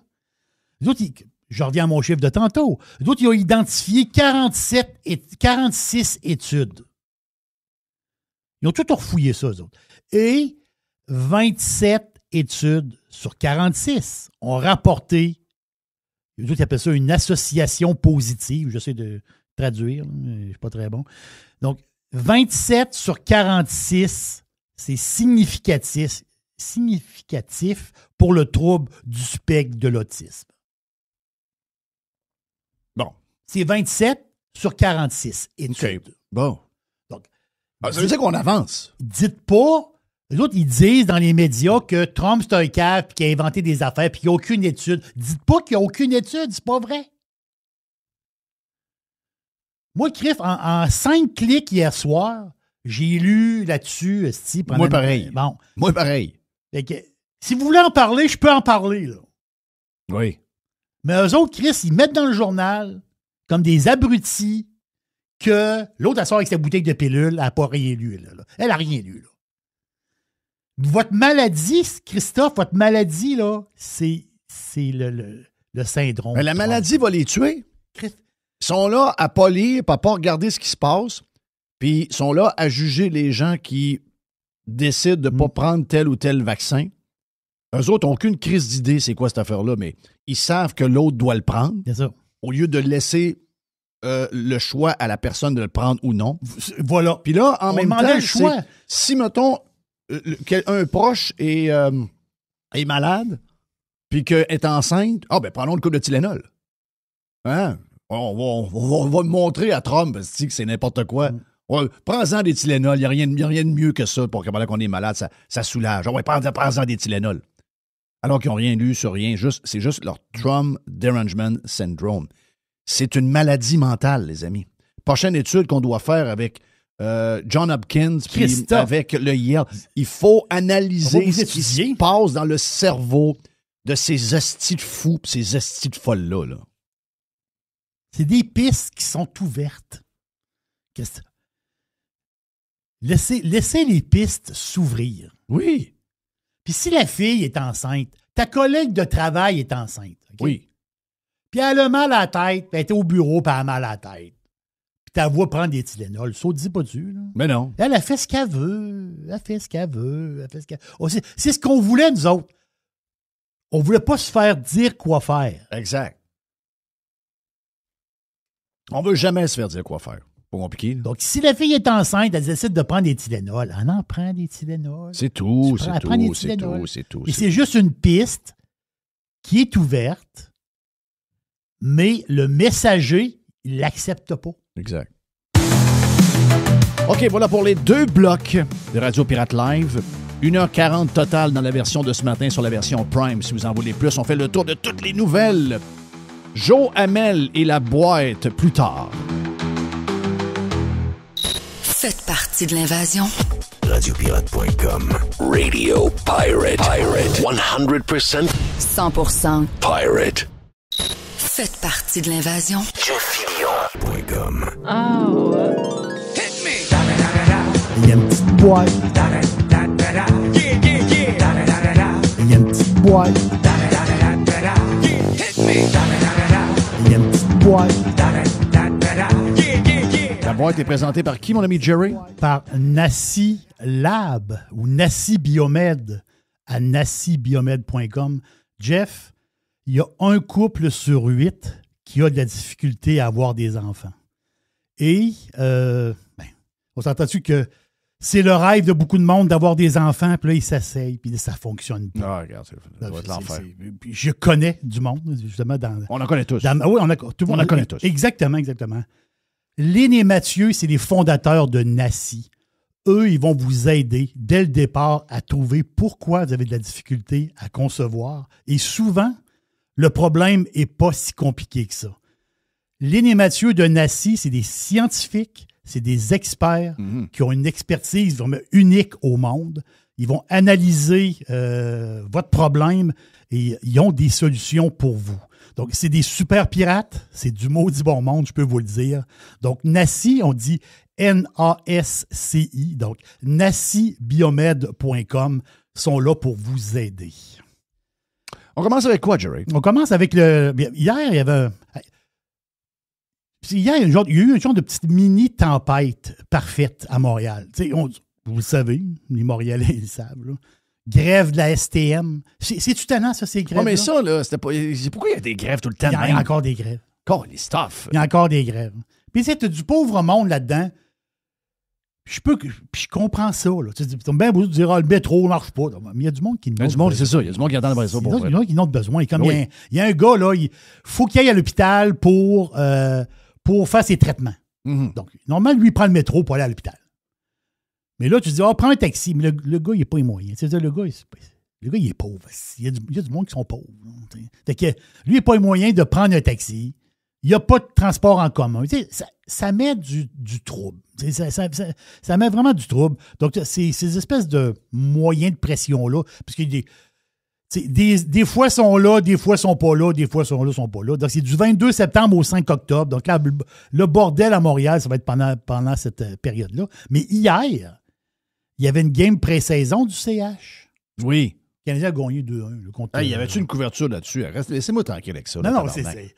Les autres, je reviens à mon chiffre de tantôt. Les autres, ils ont identifié 46 études. Ils ont tout refouillé ça, eux autres. Et 27 études sur 46 ont rapporté, eux autres, ils appellent ça une association positive. J'essaie de traduire, mais je ne suis pas très bon. Donc, 27 sur 46, c'est significatif pour le trouble du spectre de l'autisme. Bon. C'est 27 sur 46 études. OK. Bon. Donc, ça veut dire qu'on avance. Dites pas, les autres, ils disent dans les médias que Trump, c'est un cave puis qu'il a inventé des affaires puis qu'il n'y a aucune étude. Dites pas qu'il n'y a aucune étude, c'est pas vrai. Moi, Criff, en 5 clics hier soir, j'ai lu là-dessus. Moi, pareil. Bon. Moi, pareil. Fait que, si vous voulez en parler, je peux en parler, là. Oui. Mais eux autres, Chris, ils mettent dans le journal, comme des abrutis, que l'autre, elle sort avec sa bouteille de pilule, elle n'a pas rien lu. Là. Elle n'a rien lu. Là. Votre maladie, Christophe, votre maladie, là, c'est le syndrome. Mais la maladie va les tuer. Christ... Ils sont là à pas lire, à pas regarder ce qui se passe, puis ils sont là à juger les gens qui décident de ne pas prendre tel ou tel vaccin. Eux autres n'ont aucune crise d'idée c'est quoi cette affaire-là, mais ils savent que l'autre doit le prendre. C'est ça. Au lieu de laisser le choix à la personne de le prendre ou non. Voilà. Puis là, en même temps, le choix. Si, mettons, un proche est malade, puis qu'elle est enceinte, prenons le coup de Tylenol. Hein? On va montrer à Trump que c'est n'importe quoi. Ouais, prends-en des Tylenol. Il n'y a rien de mieux que ça pour qu'on est malade. Ça soulage. Prends-en des Tylenol. Alors qu'ils n'ont rien lu sur rien. C'est juste leur Trump Derangement Syndrome. C'est une maladie mentale, les amis. Prochaine étude qu'on doit faire avec John Hopkins puis avec le Yale. Il faut analyser ce qui se passe dans le cerveau de ces hosties de fous et ces hosties de folles-là. Là. C'est des pistes qui sont ouvertes. Laissez les pistes s'ouvrir. Oui. Puis si la fille est enceinte, ta collègue de travail est enceinte. Okay? Oui. Puis elle a mal à la tête, puis elle est au bureau, puis elle a mal à la tête. Puis ta voix prend des Tylenol. Ça, dis pas dessus. Là. Mais non. Elle a fait ce qu'elle veut. C'est ce qu'on voulait, nous autres. On voulait pas se faire dire quoi faire. Exact. On veut jamais se faire dire quoi faire. Pas compliqué. Là. Donc, si la fille est enceinte, elle décide de prendre des Tylenol. Elle en prend des Tylenol. C'est tout. Et c'est juste une piste qui est ouverte, mais le messager, il l'accepte pas. Exact. OK, voilà pour les 2 blocs de Radio Pirate Live. 1h40 total dans la version de ce matin sur la version Prime. Si vous en voulez plus, on fait le tour de toutes les nouvelles. Joe Hamel et la boîte plus tard. Faites partie de l'invasion. Radiopirate.com. Radio Pirate. 100% 100% Pirate. Faites partie de l'invasion. JeffFillion.com. Oh. Hit me! Il y a une petite boîte. Il y a une petite boîte. Hit me! Il y a une petite boîte. La boîte est présentée par qui, mon ami Jerry? Par Nassi Lab ou Nassi Biomed à nassibiomed.com. Jeff, il y a un couple sur 8 qui a de la difficulté à avoir des enfants. Et, on s'entend-tu que c'est le rêve de beaucoup de monde d'avoir des enfants, puis là, ils s'asseyent, puis ça fonctionne pas. Ah, regarde, ça doit être l'enfer. Je connais du monde, justement. On en connaît tous. Oui, on en connaît tous. Exactement. Lynn et Mathieu, c'est les fondateurs de Nassi. eux, ils vont vous aider dès le départ à trouver pourquoi vous avez de la difficulté à concevoir. Et souvent, le problème n'est pas si compliqué que ça. Lynn et Mathieu de NACI, c'est des scientifiques, c'est des experts qui ont une expertise vraiment unique au monde. Ils vont analyser votre problème et ils ont des solutions pour vous. Donc, c'est des super pirates. C'est du maudit bon monde, je peux vous le dire. Donc, NACI, on dit NASCI. Donc, nacibiomed.com sont là pour vous aider. On commence avec quoi, Jerry? On commence avec le... Hier, il y avait... Hier, il y a eu un genre de petite mini-tempête parfaite à Montréal. Vous le savez, les Montréalais, ils le savent. Là. Grève de la STM. C'est-tu tannant, ça, ces grèves? Non, mais ça, là, c'était pas. Pourquoi il y a des grèves tout le temps? Il y a encore des grèves. Les stuff. Il y a encore des grèves. Puis, tu sais, du pauvre monde là-dedans. Puis je comprends ça. Là. Tu sais, bien beau de dire, le métro ne marche pas. Mais il y a du monde qui... Il y a du monde, c'est ça. Il y a du monde qui attend ça pour Il y en a qui n'ont besoin. Comme il y a un gars, là, il faut qu'il aille à l'hôpital pour faire ses traitements. Donc, normalement, lui, il prend le métro pour aller à l'hôpital. Mais là, tu te dis, prends un taxi. Mais le gars, il n'est pas les moyens. Tu sais, le gars, il est pauvre. Il y a du monde qui sont pauvres. Fait que lui, il n'a pas les moyens de prendre un taxi. Il n'y a pas de transport en commun. Tu sais, ça met du trouble. Ça met vraiment du trouble. Donc, ces espèces de moyens de pression-là, parce qu'il y a des fois sont là, des fois sont pas là, des fois sont là, sont pas là. Donc, c'est du 22 septembre au 5 octobre. Donc, là, le bordel à Montréal, ça va être pendant cette période-là. Mais hier, il y avait une game pré-saison du CH. Oui. Le Canadien a gagné 2-1. Il y avait-tu une couverture là-dessus? Laissez-moi tranquille avec ça. Non, c'est...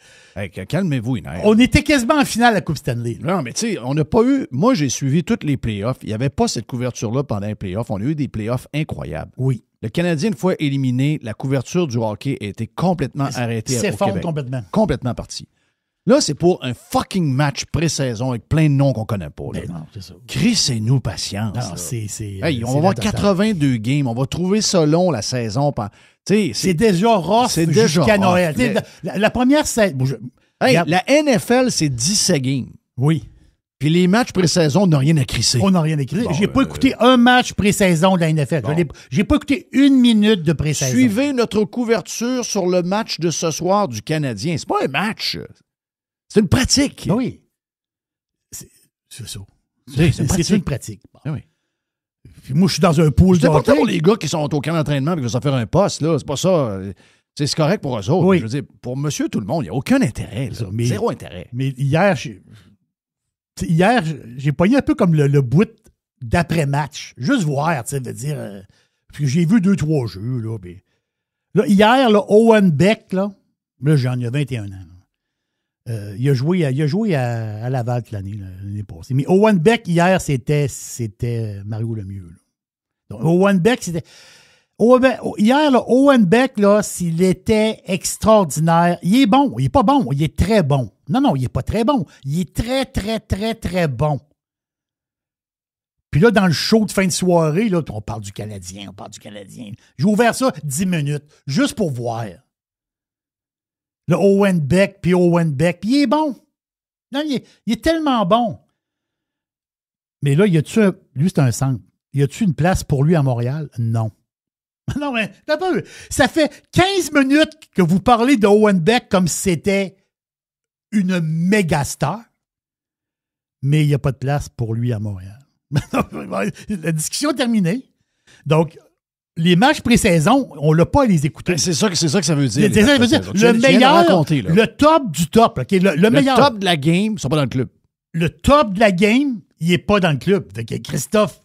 Calmez-vous, Inaire. On était quasiment en finale à la Coupe Stanley. Non, mais tu sais, on n'a pas eu... Moi, j'ai suivi tous les playoffs. Il n'y avait pas cette couverture-là pendant les playoffs. On a eu des playoffs incroyables. Oui. Le Canadien, une fois éliminé, la couverture du hockey a été complètement arrêtée au Québec. Complètement. Complètement partie. Là, c'est pour un fucking match pré-saison avec plein de noms qu'on connaît pas. Mais non, c'est ça. Crissez-nous patience. Non, on va avoir 82 games. On va trouver ça long, la saison. C'est déjà rough jusqu'à Noël. Mais... La première saison... la NFL, c'est 17 games. Oui. Puis les matchs pré-saison, on n'a rien à crisser. On n'a rien à crisser. J'ai pas écouté un match pré-saison de la NFL. Bon. J'ai pas écouté une minute de pré-saison. Suivez notre couverture sur le match de ce soir du Canadien. C'est pas un match. C'est une pratique. Oui. C'est ça. C'est une pratique. Bon. Oui. Puis moi, je suis dans un pool de hockey. C'est pas pour les gars qui sont au camp d'entraînement et qui veulent se faire un poste. Là. C'est pas ça. C'est correct pour eux autres. Oui. Je veux dire, pour monsieur tout le monde, il n'y a aucun intérêt. Zéro intérêt. Mais hier, j'ai pogné un peu comme le bout d'après-match. Juste voir, tu sais, veut dire... parce que j'ai vu 2-3 jeux, là. Mais, là hier, là, Owen Beck, là j'en ai 21 ans. Il a joué à Laval l'année passée. Mais Owen Beck, hier, c'était Mario Lemieux. Là. Donc, Owen Beck, c'était... Hier, là, Owen Beck, là, s'il était extraordinaire, il est bon. Il n'est pas bon, il est très bon. Non, il n'est pas très bon. Il est très, très, très, très bon. Puis là, dans le show de fin de soirée, là, on parle du Canadien. J'ai ouvert ça 10 minutes, juste pour voir. Le Owen Beck, puis il est bon. Non, il est tellement bon. Mais là, lui, c'est un centre. Y a-tu une place pour lui à Montréal? Non. Non, mais ça fait 15 minutes que vous parlez de Owen Beck comme si c'était une méga star, mais il n'y a pas de place pour lui à Montréal. La discussion est terminée. Donc, les matchs pré-saison, on l'a pas à les écouter. C'est ça que ça veut dire. Le meilleur, le top du top. Okay, le meilleur. Le top de la game, ils ne sont pas dans le club. Le top de la game, il n'est pas dans le club. Fait que Christophe,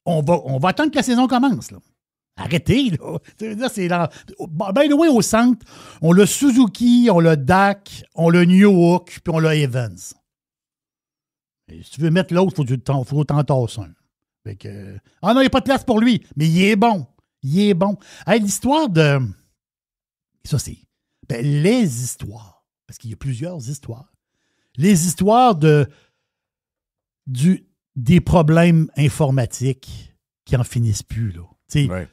on va attendre que la saison commence, là. Arrêtez, là. C'est là. By the way, au centre, on l'a Suzuki, on l'a Dak, on l'a Newhook, puis on l'a Evans. Et si tu veux mettre l'autre, il faut t'en tasser un. Fait que, non, il n'y a pas de place pour lui, mais il est bon. Hey, l'histoire de... Ça, c'est... les histoires, parce qu'il y a plusieurs histoires. Les histoires des problèmes informatiques qui n'en finissent plus, là. Tu sais,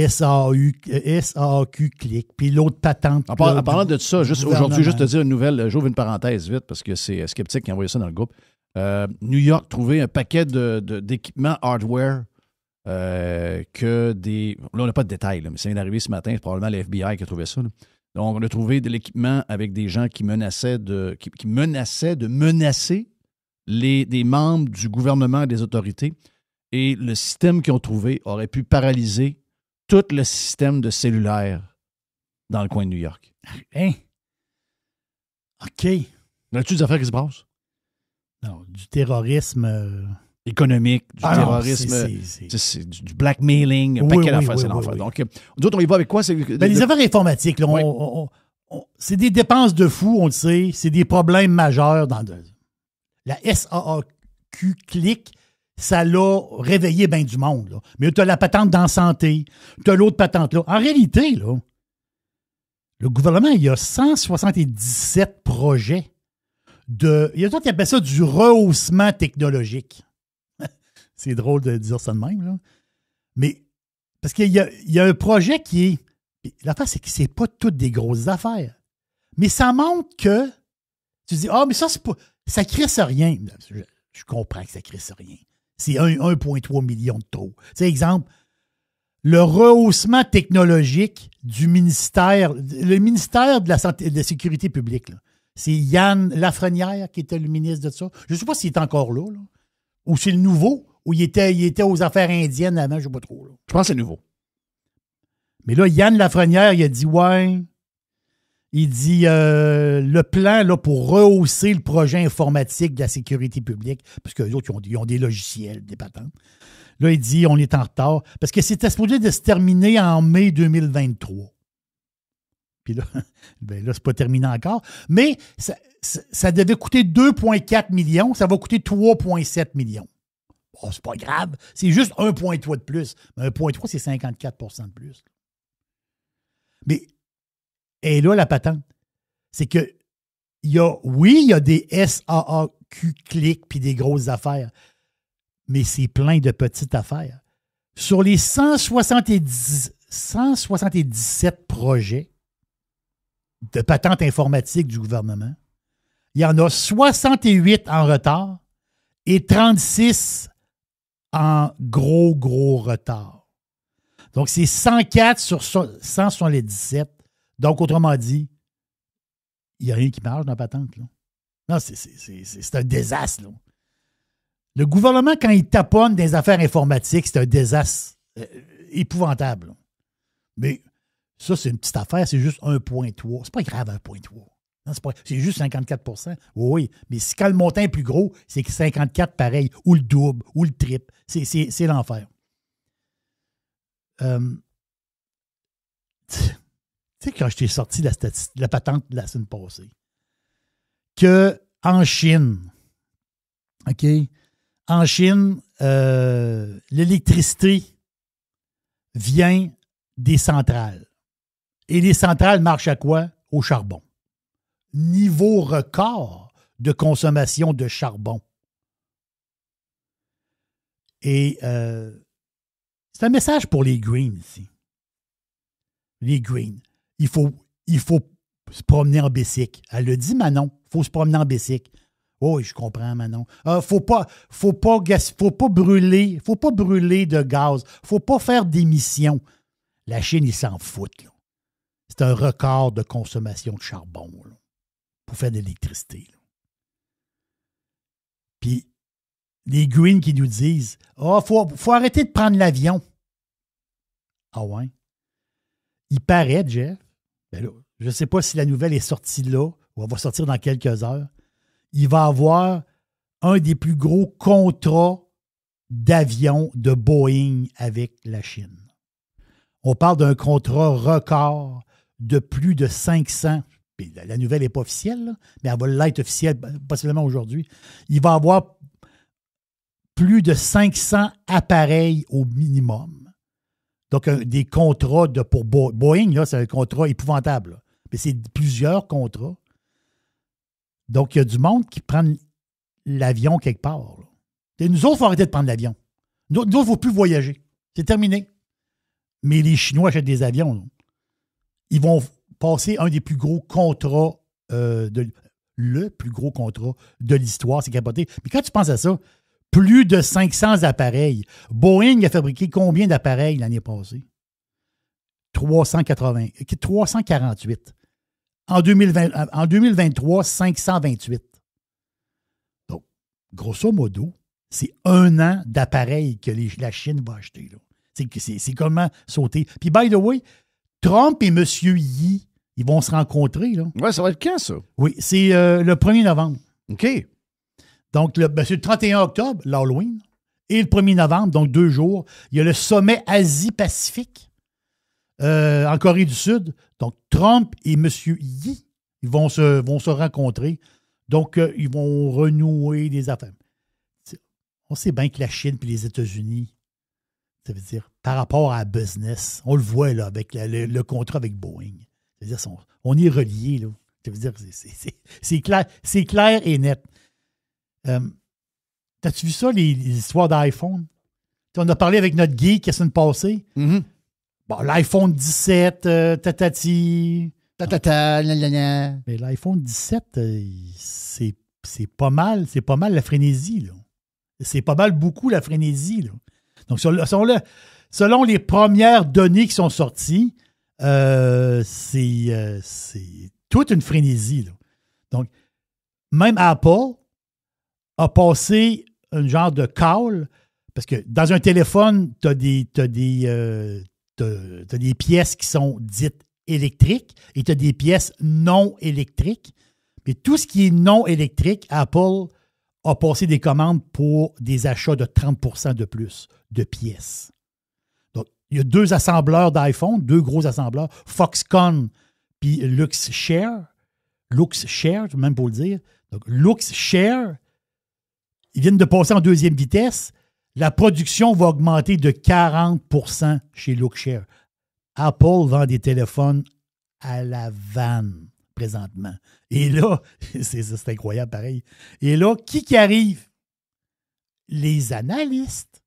SAQ clic, puis l'autre patente. En parlant de ça, juste aujourd'hui, juste te dire une nouvelle, j'ouvre une parenthèse vite parce que c'est Skeptique qui a envoyé ça dans le groupe. New York, trouvé un paquet d'équipements hardware que des... Là, on n'a pas de détails, là, mais ça vient d'arriver ce matin. C'est probablement le FBI qui a trouvé ça. Là. Donc, on a trouvé de l'équipement avec des gens qui menaçaient de menacer des membres du gouvernement et des autorités. Et le système qu'ils ont trouvé aurait pu paralyser tout le système de cellulaire dans le coin de New York. Hein? OK. As-tu des affaires qui se brassent? Non, du terrorisme... économique, du terrorisme, c'est du blackmailing, un paquet d'affaires, c'est l'enfer. Donc, nous autres, on y va avec quoi? Les affaires informatiques, là, c'est des dépenses de fous, on le sait, c'est des problèmes majeurs. La SAAQ clique, ça l'a réveillé bien du monde. Là. Mais tu as la patente dans la santé, tu as l'autre patente là. En réalité, là, le gouvernement, il y a 177 projets il y a d'autres qui appellent ça du rehaussement technologique. C'est drôle de dire ça de même, là. Mais, parce qu'il y a un projet qui est... L'affaire, c'est que c'est pas toutes des grosses affaires. Mais ça montre que... Tu dis, mais ça, c'est pas... Ça crisse rien. Je comprends que ça crisse rien. C'est 1,3 million de trop. C'est exemple, le rehaussement technologique du ministère... Le ministère de la Santé, de la Sécurité publique, là. C'est Yann Lafrenière qui était le ministre de ça. Je ne sais pas s'il est encore là. Ou c'est le nouveau, ou il était aux affaires indiennes avant, je ne sais pas trop. Là. Je pense que c'est nouveau. Mais là, Yann Lafrenière, il a dit, il dit, le plan là, pour rehausser le projet informatique de la sécurité publique, parce qu'eux autres, ils ont des logiciels, des patentes. Là, il dit, on est en retard, parce que c'était supposé de se terminer en mai 2023. Puis là, c'est pas terminé encore. Mais ça devait coûter 2,4 millions. Ça va coûter 3,7 millions. Bon, c'est pas grave. C'est juste 1,3 de plus. Mais 1,3, c'est 54 de plus. Mais, et là, la patente, c'est que, il y a des SAAQ clics puis des grosses affaires. Mais c'est plein de petites affaires. Sur les 177 projets, de patente informatique du gouvernement. Il y en a 68 en retard et 36 en gros retard. Donc, c'est 104 sur 177. Donc, autrement dit, il n'y a rien qui marche dans la patente. Là. Non, c'est un désastre. Là. Le gouvernement, quand il taponne des affaires informatiques, c'est un désastre épouvantable. Là. Mais ça, c'est une petite affaire, c'est juste 1,3. C'est pas grave, 1,3. Non, c'est juste 54 Oui, mais si quand le montant est plus gros, c'est que 54 pareil, ou le double, ou le triple. C'est l'enfer. Tu sais, quand je t'ai sorti la patente de la semaine passée, qu'en Chine, OK, en Chine, l'électricité vient des centrales. Et les centrales marchent à quoi? Au charbon. Niveau record de consommation de charbon. Et c'est un message pour les Greens ici. Les Greens. Il faut se promener en bicycle. Elle le dit, Manon. Il faut se promener en bicycle. Oh, je comprends, Manon. Faut pas brûler de gaz. Faut pas faire d'émissions. La Chine, ils s'en foutent, là. C'est un record de consommation de charbon là, pour faire de l'électricité. Là. Puis, les Greens qui nous disent « faut arrêter de prendre l'avion. » Ah ouais? Il paraît, Jeff, là, je ne sais pas si la nouvelle est sortie là, ou elle va sortir dans quelques heures, il va avoir un des plus gros contrats d'avions de Boeing avec la Chine. On parle d'un contrat record de plus de 500. Puis la nouvelle n'est pas officielle, là, mais elle va l'être officielle possiblement aujourd'hui. Il va y avoir plus de 500 appareils au minimum. Donc, des contrats pour Boeing, là, c'est un contrat épouvantable. Là. Mais c'est plusieurs contrats. Donc, il y a du monde qui prend l'avion quelque part. Là. Et nous autres, il faut arrêter de prendre l'avion. Nous autres, il ne faut plus voyager. C'est terminé. Mais les Chinois achètent des avions. Là. Ils vont passer un des plus gros contrats le plus gros contrat de l'histoire. C'est capoté. Mais quand tu penses à ça, plus de 500 appareils. Boeing a fabriqué combien d'appareils l'année passée? 348. En 2023, 528. Donc, grosso modo, c'est 1 an d'appareils que la Chine va acheter. Là. C'est comment sauter. Puis, by the way, Trump et M. Yi, ils vont se rencontrer. Là. Ouais, ça va être quand, ça? Oui, c'est le 1er novembre. OK. Donc, c'est le 31 octobre, l'Halloween, et le 1er novembre, donc 2 jours. Il y a le sommet Asie-Pacifique en Corée du Sud. Donc, Trump et M. Yi, ils vont se rencontrer. Donc, ils vont renouer des affaires. On sait bien que la Chine et les États-Unis, ça veut dire, par rapport à la business, on le voit là, avec le contrat avec Boeing. Ça veut dire, on est reliés. Là. Ça veut dire, c'est clair et net. T'as-tu vu ça, les histoires d'iPhone? On a parlé avec notre geek la semaine passée. Mm-hmm. Bon, l'iPhone 17, tatati. Nanana. Mais l'iPhone 17, c'est pas mal la frénésie. Là. C'est pas mal beaucoup la frénésie. Là. Donc, selon les premières données qui sont sorties, c'est toute une frénésie. Là. Donc, même Apple a passé un genre de call, parce que dans un téléphone, tu as des pièces qui sont dites électriques et tu as des pièces non électriques. Mais tout ce qui est non électrique, Apple a passé des commandes pour des achats de 30% de plus de pièces. Donc, il y a 2 assembleurs d'iPhone, 2 gros assembleurs, Foxconn puis Luxshare, même pour le dire. Donc, Luxshare, ils viennent de passer en 2e vitesse. La production va augmenter de 40% chez Luxshare. Apple vend des téléphones à la vanne présentement. Et là, c'est incroyable pareil. Et là, qui arrive? Les analystes.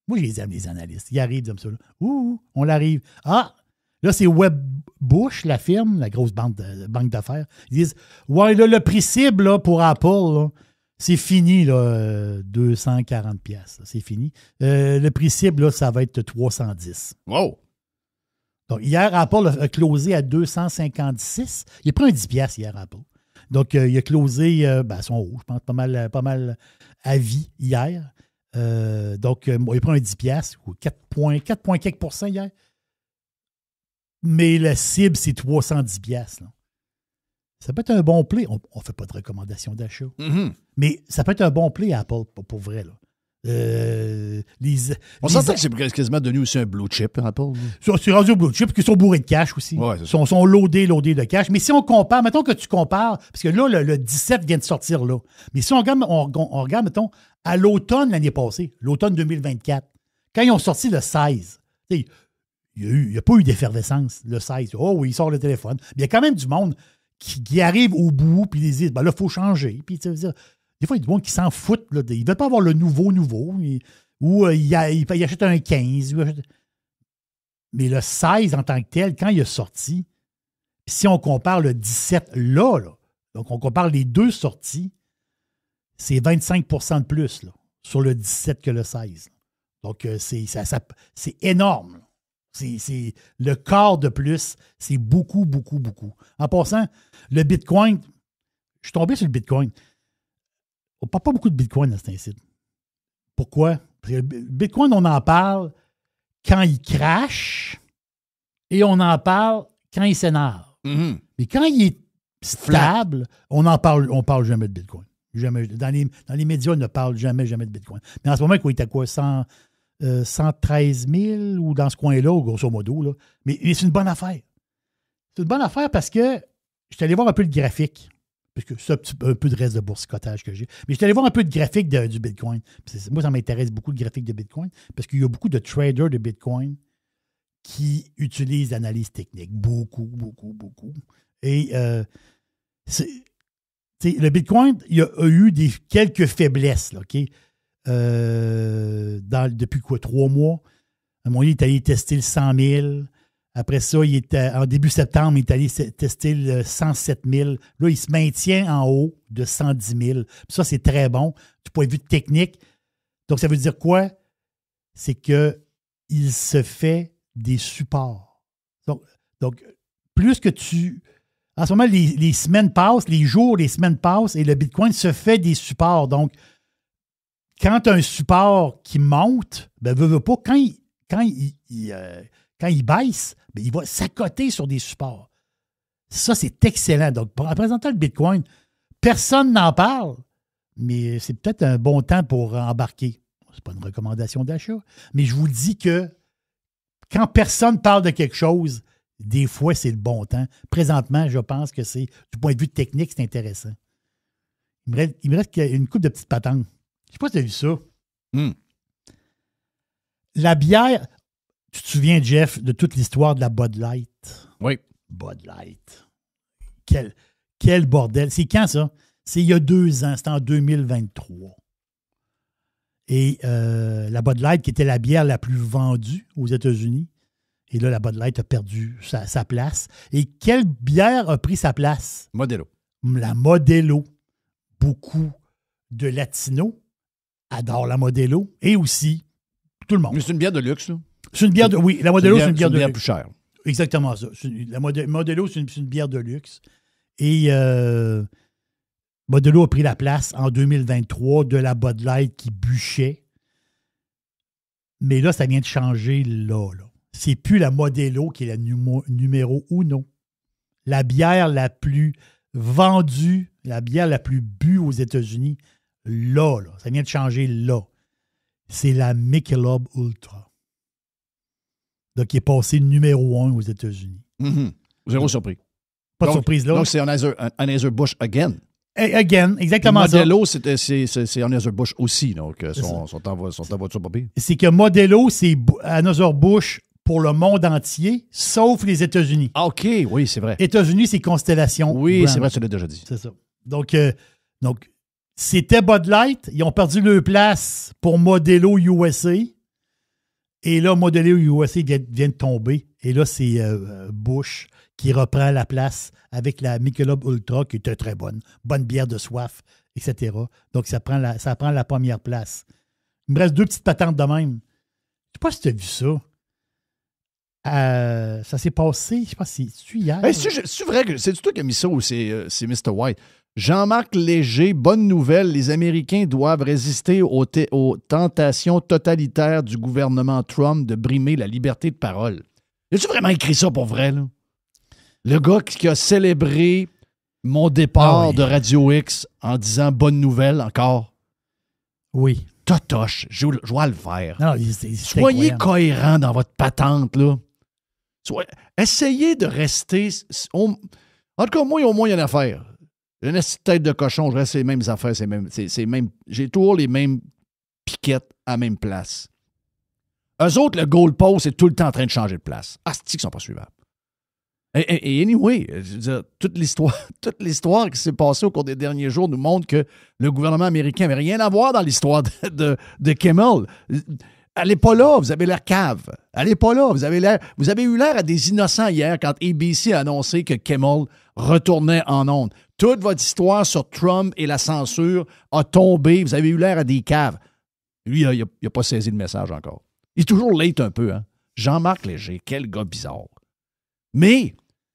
Moi, je les aime, les analystes. Ils arrivent comme ça. Là. Ouh, on l'arrive. Ah, là, c'est Webbush, la firme, la grosse banque d'affaires. Ils disent, ouais, là, le prix cible là, pour Apple, là, c'est fini, là, 240$. C'est fini. Le prix cible, là, ça va être 310$. Wow! Donc, hier, Apple a closé à 256$. Il a pris un 10$ hier, Apple. Donc, il a closé, son haut, je pense, pas mal à vie hier. Donc, il a pris un 10$, ou 4 quelques pourcents hier. Mais la cible, c'est 310$. Là. Ça peut être un bon play. On ne fait pas de recommandation d'achat. Mm-hmm. Mais ça peut être un bon play à Apple, pour vrai. Là. On s'entend que c'est quasiment devenu aussi un blue chip, Apple. C'est rendu au blue chip, qui sont bourrés de cash aussi. Ouais, Ils sont loadés de cash. Mais si on compare, mettons que tu compares, parce que là, le 17 vient de sortir là. Mais si on regarde, mettons, à l'automne l'année passée, l'automne 2024, quand ils ont sorti le 16, il n'y a pas eu d'effervescence, le 16. Oh oui, il sort le téléphone. Mais il y a quand même du monde qui arrive au bout, puis ils disent, là, il faut changer. Puis, tu veux dire, des fois, il y a du monde qui s'en foutent. Là, ils ne veulent pas avoir le nouveau, ou il achète un 15. Mais le 16, en tant que tel, quand il est sorti, si on compare le 17 là, donc on compare les 2 sorties, c'est 25% de plus là, sur le 17 que le 16. Donc, c'est énorme. Là. C'est le quart de plus, c'est beaucoup, beaucoup, beaucoup. En passant, le Bitcoin, je suis tombé sur le Bitcoin. On ne parle pas beaucoup de Bitcoin dans cet incite. Pourquoi? Parce que le Bitcoin, on en parle quand il crache et on en parle quand il s'énerve. Mm-hmm. Mais quand il est stable, on parle jamais de Bitcoin. Jamais. Dans les médias, on ne parle jamais de Bitcoin. Mais en ce moment, il est à quoi? 113 000 ou dans ce coin-là, grosso modo. Là. Mais c'est une bonne affaire. C'est une bonne affaire parce que je suis allé voir un peu le graphique. Parce que c'est un peu de reste de boursicotage que j'ai. Mais je suis allé voir un peu de graphique du Bitcoin. Moi, ça m'intéresse beaucoup le graphique de Bitcoin parce qu'il y a beaucoup de traders de Bitcoin qui utilisent l'analyse technique. Beaucoup, beaucoup, beaucoup. Et le Bitcoin, il a eu quelques faiblesses, là, OK? Depuis 3 mois? À un moment donné, il est allé tester le 100 000. Après ça, en début septembre, il est allé tester le 107 000. Là, il se maintient en haut de 110 000. Puis ça, c'est très bon du point de vue technique. Donc, ça veut dire quoi? C'est qu'il se fait des supports. Donc plus que tu... En ce moment, les semaines passent, les jours, les semaines passent et le Bitcoin se fait des supports. Donc, quand tu as un support qui monte, ben, veut pas, quand il baisse, ben, il va s'accoter sur des supports. Ça, c'est excellent. Donc, en présentant le Bitcoin, personne n'en parle, mais c'est peut-être un bon temps pour embarquer. C'est pas une recommandation d'achat, mais je vous dis que quand personne parle de quelque chose, des fois, c'est le bon temps. Présentement, je pense que c'est, du point de vue technique, c'est intéressant. Il me reste une couple de petites patentes. Je ne sais pas si tu as vu ça. La bière, tu te souviens, Jeff, de toute l'histoire de la Bud Light? Oui. Bud Light. Quel bordel. C'est quand, ça? C'est il y a 2 ans. C'était en 2023. Et la Bud Light, qui était la bière la plus vendue aux États-Unis, et là, la Bud Light a perdu sa place. Et quelle bière a pris sa place? Modelo. La Modelo. Beaucoup de Latinos adorent la Modelo. Et aussi, tout le monde. Mais c'est une bière de luxe, là. C'est une bière de... Oui, la Modelo, c'est une bière de luxe. Plus chère. Exactement ça. La Modelo, c'est une bière de luxe. Et Modelo a pris la place en 2023 de la Bud Light qui bûchait. Mais là, ça vient de changer là. C'est plus la Modelo qui est la numéro 1. La bière la plus vendue, la bière la plus bue aux États-Unis, là. Ça vient de changer là. C'est la Michelob Ultra. Donc, qui est passé numéro 1 aux États-Unis. Mm-hmm. Zéro surprise. Pas de surprise là. Donc, c'est Anheuser-Busch again. Again, exactement Modelo, ça. c'est Anheuser-Busch aussi. Donc, sont en voiture pas pire. C'est que Modelo, c'est Anheuser-Busch pour le monde entier, sauf les États-Unis. Ah, OK, oui, c'est vrai. États-Unis, c'est Constellation. Oui, Brand. c'est vrai, tu l'as déjà dit. C'est ça. Donc, c'était Bud Light. Ils ont perdu leur place pour Modelo USA. Et là, Modelo USA vient de tomber. Et là, c'est Bush qui reprend la place avec la Michelob Ultra, qui était très bonne. Bonne bière de soif, etc. Donc, ça prend la première place. Il me reste 2 petites patentes de même. Je ne sais pas si tu as vu ça. Ça s'est passé, je ne sais pas si c'est hier. Hey, c'est vrai que c'est toi qui as mis ça ou c'est Mr. White? Jean-Marc Léger, bonne nouvelle, les Américains doivent résister aux tentations totalitaires du gouvernement Trump de brimer la liberté de parole. As-tu vraiment écrit ça pour vrai, là? Le gars qui a célébré mon départ de Radio X en disant bonne nouvelle encore. Oui. Totoche, je vois le faire. Non, soyez cohérent dans votre patente, là. Essayez de rester... En tout cas, moi, au moins, il y a une affaire. Une tête de cochon, je reste les mêmes affaires. J'ai toujours les mêmes piquettes à la même place. Eux autres, le goalpost, c'est tout le temps en train de changer de place. Ah, c'est-tu qu'ils sont pas suivables. Et anyway, je veux dire, toute l'histoire qui s'est passée au cours des derniers jours nous montre que le gouvernement américain n'avait rien à voir dans l'histoire de Kimmel. Allez pas là, vous avez l'air cave. Allez pas là, vous avez eu l'air à des innocents hier quand ABC a annoncé que Kimmel retournait en ondes. Toute votre histoire sur Trump et la censure a tombé. Vous avez eu l'air à des caves. Lui, il n'a pas saisi le message encore. Il est toujours late un peu, hein? Jean-Marc Léger, quel gars bizarre. Mais,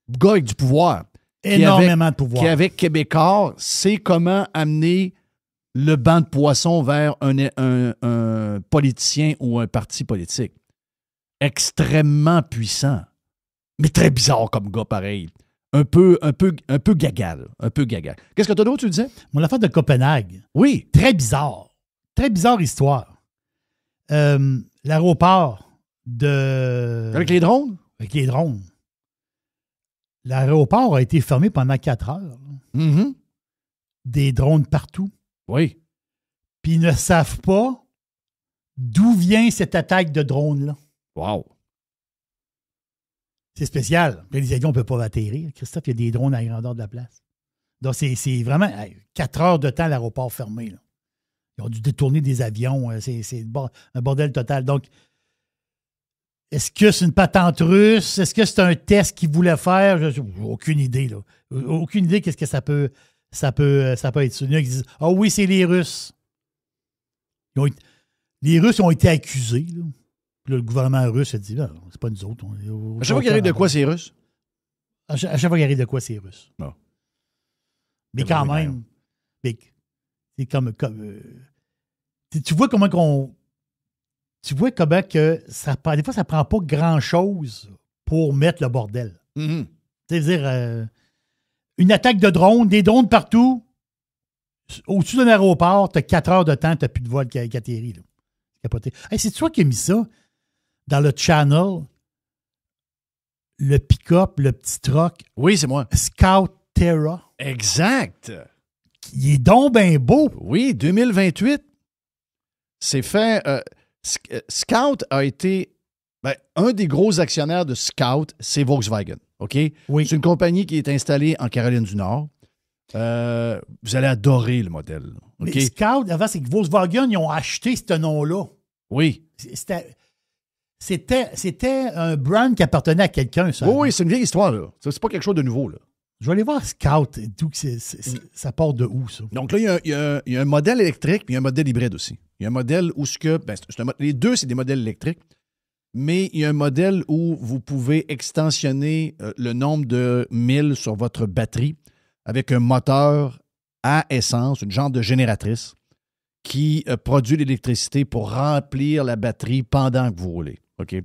gars avec du pouvoir. Énormément de pouvoir. Qui, avec Québécois, sait comment amener le banc de poissons vers un politicien ou un parti politique. Extrêmement puissant. Mais très bizarre comme gars, pareil. Un peu gaga, là. Un peu gaga. Qu'est-ce que t'as d'autre, tu disais? Mon affaire de Copenhague. Oui. Très bizarre. Très bizarre histoire. L'aéroport de... Avec les drones? Avec les drones. L'aéroport a été fermé pendant 4 heures. Mm-hmm. Des drones partout. Oui. Puis ils ne savent pas d'où vient cette attaque de drones-là. Wow. C'est spécial. Les avions ne peuvent pas atterrir. Christophe, il y a des drones à la grandeur de la place. Donc, c'est vraiment 4 heures de temps l'aéroport fermé. Là. Ils ont dû détourner des avions. C'est un bordel total. Donc, Est-ce que c'est une patente russe? Est-ce que c'est un test qu'ils voulaient faire? J'ai aucune idée, là. Aucune idée qu'est-ce que ça peut être ça. Il y en a qui disent « Ah oui, c'est les Russes. » Les Russes ont été accusés, là. Puis là, le gouvernement russe a dit « C'est pas nous autres. » À chaque fois qu'il arrive de quoi, c'est russe? À chaque fois qu'il arrive de quoi, c'est russe. Non. Mais quand même, c'est comme tu vois comment qu'on... Tu vois comment que des fois, ça prend pas grand-chose pour mettre le bordel. Mm-hmm. C'est-à-dire, une attaque de drones, des drones partout, au-dessus d'un aéroport, tu as 4 heures de temps, tu n'as plus de vol qui atterrit. Là. Capoté. Hey, c'est toi qui as mis ça dans le channel, le pick-up, le petit truck. Oui, c'est moi. Scout Terra. Exact. Il est donc bien beau. Oui, 2028. C'est fait... Scout a été... un des gros actionnaires de Scout, c'est Volkswagen. OK? Oui. C'est une compagnie qui est installée en Caroline du Nord. Vous allez adorer le modèle. Mais OK? Scout, avant, c'est que Volkswagen, ils ont acheté ce nom-là. Oui. C'était un brand qui appartenait à quelqu'un, ça. Oui, c'est une vieille histoire, là. C'est pas quelque chose de nouveau, là. Je vais aller voir Scout. D'où ça part de où, ça? Donc là, il y a un modèle électrique puis il y a un modèle hybride aussi. Il y a un modèle où les deux, c'est des modèles électriques, mais il y a un modèle où vous pouvez extensionner le nombre de milles sur votre batterie avec un moteur à essence, une genre de génératrice qui produit l'électricité pour remplir la batterie pendant que vous roulez. OK?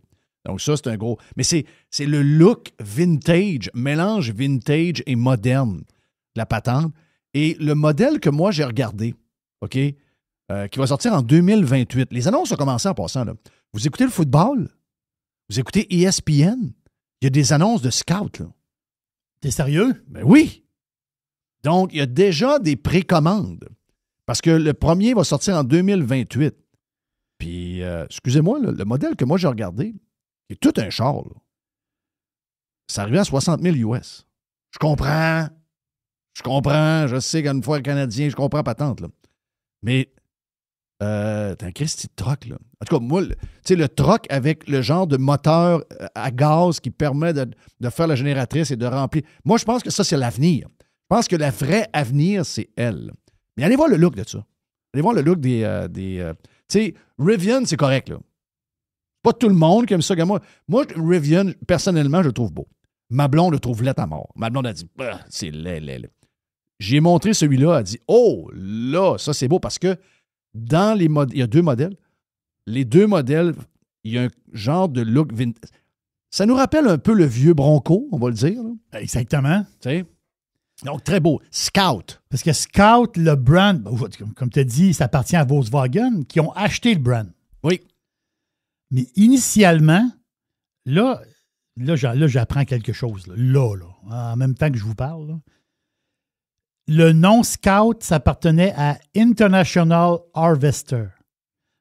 Donc ça, c'est un gros... Mais c'est le look vintage, mélange vintage et moderne de la patente. Et le modèle que moi, j'ai regardé, OK, qui va sortir en 2028. Les annonces ont commencé en passant. Là. Vous écoutez le football? Vous écoutez ESPN? Il y a des annonces de Scout. Là. T'es sérieux? Ben oui! Donc, il y a déjà des précommandes. Parce que le premier va sortir en 2028. Puis, excusez-moi, là, le modèle que moi, j'ai regardé, c'est tout un char. Là. Ça arrivait à 60 000 US. Je comprends, je sais qu'une fois le Canadien, je comprends patente, là. Mais t'as un Christy de troc, là. En tout cas, moi, tu sais, le troc avec le genre de moteur à gaz qui permet de faire la génératrice et de remplir. Moi, je pense que ça, c'est l'avenir. Je pense que le vrai avenir, c'est elle. Mais allez voir le look de ça. Allez voir le look des tu sais, Rivian, c'est correct, là. Pas tout le monde qui aime ça. Moi, Rivian, personnellement, je le trouve beau. Ma blonde le trouve laid à mort. Ma blonde a dit, c'est laid. J'ai montré celui-là, elle a dit, oh, là, ça, c'est beau parce que dans les modèles, il y a deux modèles. Les deux modèles, il y a un genre de look vintage. Ça nous rappelle un peu le vieux Bronco, on va le dire. Là. Exactement. Tu sais? Donc, très beau. Scout. Parce que Scout, le brand, comme tu as dit, ça appartient à Volkswagen, qui ont acheté le brand. Oui. Mais initialement, là j'apprends quelque chose. Là, en même temps que je vous parle. Là. Le nom Scout, ça appartenait à International Harvester.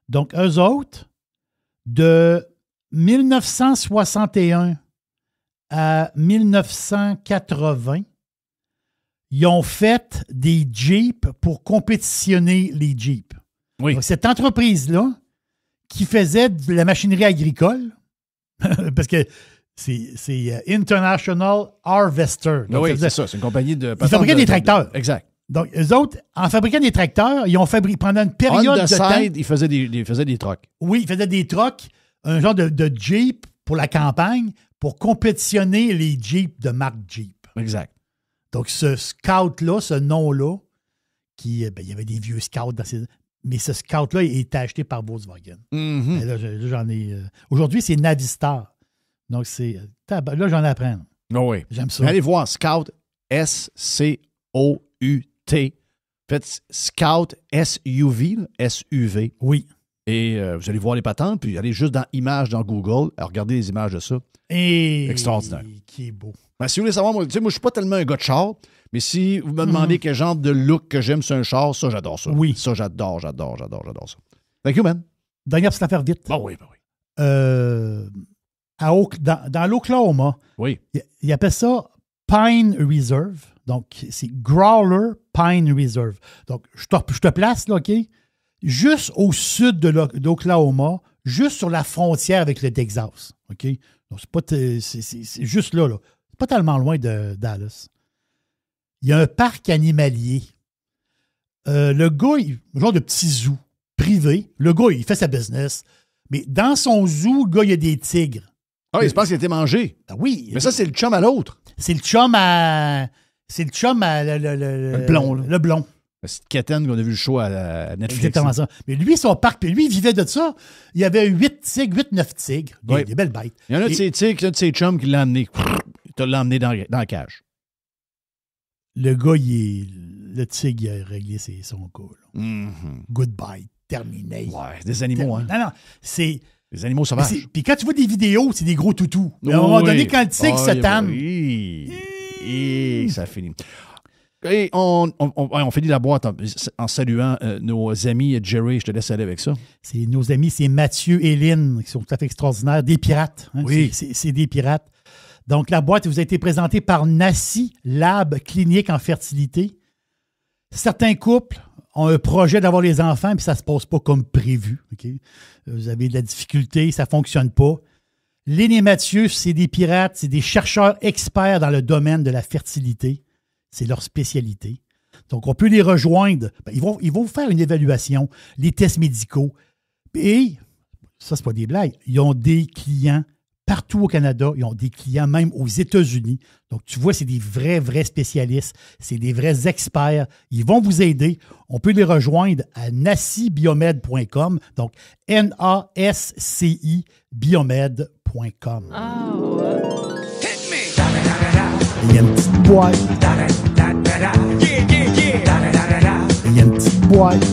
Donc, eux autres, de 1961 à 1980, ils ont fait des Jeeps pour compétitionner les Jeeps. Oui. Donc, cette entreprise-là, qui faisait de la machinerie agricole, parce que c'est International Harvester. Donc, oui, c'est ça. C'est une compagnie de... Ils fabriquaient des tracteurs. Exact. Donc, eux autres, en fabriquant des tracteurs, ils ont fabriqué pendant une période de temps... ils faisaient des trucks. Oui, ils faisaient des trucks, un genre de Jeep pour la campagne, pour compétitionner les Jeeps de marque Jeep. Exact. Donc, ce Scout-là, ce nom-là, il y avait des vieux Scouts dans ces... Mais ce Scout-là est acheté par Volkswagen. Mm-hmm. Là, j'en ai... aujourd'hui, c'est Navistar. Donc, c'est... Là, j'en apprends. Oh oui. J'aime ça. Allez voir Scout, S-C-O-U-T. Faites Scout SUV, S-U-V. Oui. Et vous allez voir les patentes, puis allez juste dans Images dans Google, regardez les images de ça. Et... Extraordinaire. Qui est beau. Ben, si vous voulez savoir, moi, je ne suis pas tellement un gars de char, mais si vous me demandez quel genre de look que j'aime sur un char, ça, j'adore ça. Oui. Ça, j'adore ça. Thank you, man. Dernière petite affaire vite. Ben oui. Dans l'Oklahoma, Oui. ils appellent ça Pine Reserve. Donc, c'est Growler Pine Reserve. Donc, je te place, là, OK? Juste au sud de l'Oklahoma, juste sur la frontière avec le Texas. OK? Donc, c'est juste là. C'est pas tellement loin de Dallas. Il y a un parc animalier. Le gars, genre de petit zoo privé. Le gars, il fait sa business. Mais dans son zoo, le gars, il y a des tigres. Ah, il se pense qu'il a été mangé. Ah oui. Mais ça, c'est le chum à l'autre. C'est le chum à... le blond. Là. Le blond. C'est Keten qu'on a vu le show à Netflix. Exactement ça. Mais lui, son parc, puis lui, il vivait de ça. Il y avait 8-9 tigres. Des belles bêtes. Il y en a un de ses tigres, un de ses chums qui l'a emmené. Il l'a emmené dans la cage. Le gars, le tigre, il a réglé son cas. Mm-hmm. Goodbye. Terminé. Ouais, c'est des animaux, hein. Non, c'est... Des animaux sauvages. Puis quand tu vois des vidéos, c'est des gros toutous. Mais à un moment donné, quand le tigre se tanne... Ça finit. Et on finit la boîte en saluant nos amis Jerry. Je te laisse aller avec ça. C'est nos amis, c'est Mathieu et Lynn, qui sont tout à fait extraordinaires. Des pirates. Hein? Oui. C'est des pirates. Donc, la boîte vous a été présentée par Nassi Lab Clinique en fertilité. Certains couples ont un projet d'avoir les enfants, puis ça ne se passe pas comme prévu. Okay? Vous avez de la difficulté, ça ne fonctionne pas. Lynn et Mathieu, c'est des pirates, c'est des chercheurs experts dans le domaine de la fertilité. C'est leur spécialité. Donc, on peut les rejoindre. Ils vont vous faire une évaluation, les tests médicaux. Et, ça, c'est pas des blagues, ils ont des clients partout au Canada. Ils ont des clients même aux États-Unis. Donc, tu vois, c'est des vrais spécialistes. C'est des vrais experts. Ils vont vous aider. On peut les rejoindre à nassibiomed.com. Donc, NASCI biomed.com. Il y a une petite boîte. Il y a une petite boîte.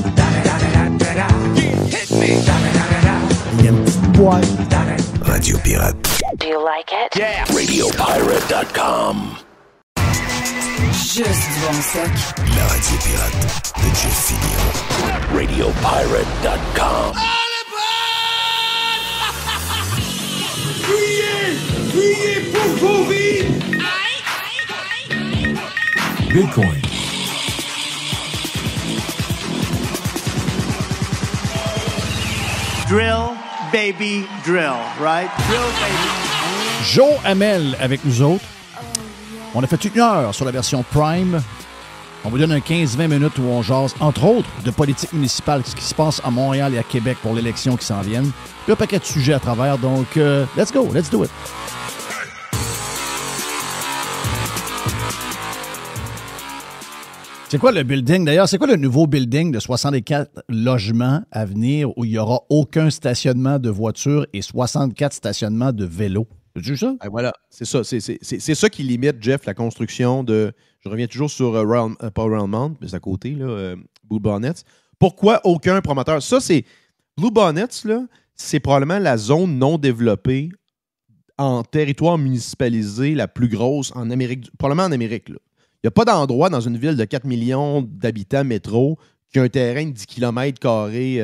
Il y a une petite boîte. Radio Pirate. Do you like it? Yeah. RadioPirate.com. Juste du bon stock. La radio pirate de Jeff Fillion. RadioPirate.com. Priez pour vos vies. Bitcoin. Drill, baby, drill, right? Drill, baby. Joe Hamel avec nous autres. On a fait une heure sur la version Prime. On vous donne un 15-20 minutes où on jase, entre autres, de politique municipale, ce qui se passe à Montréal et à Québec pour l'élection qui s'en viennent. Puis un paquet de sujets à travers, donc let's go, let's do it. C'est quoi le building? D'ailleurs, c'est quoi le nouveau building de 64 logements à venir où il n'y aura aucun stationnement de voitures et 64 stationnements de vélos? C'est ça? Et voilà, c'est ça. C'est ça qui limite, Jeff, la construction de... Je reviens toujours sur pas Royalmount, mais c'est à côté, là, Blue Bonnets. Pourquoi aucun promoteur? Ça, c'est... Blue Bonnets, là, c'est probablement la zone non développée en territoire municipalisé la plus grosse en Amérique, probablement en Amérique, là. Il n'y a pas d'endroit dans une ville de 4 millions d'habitants métro qui a un terrain de 10 km carrés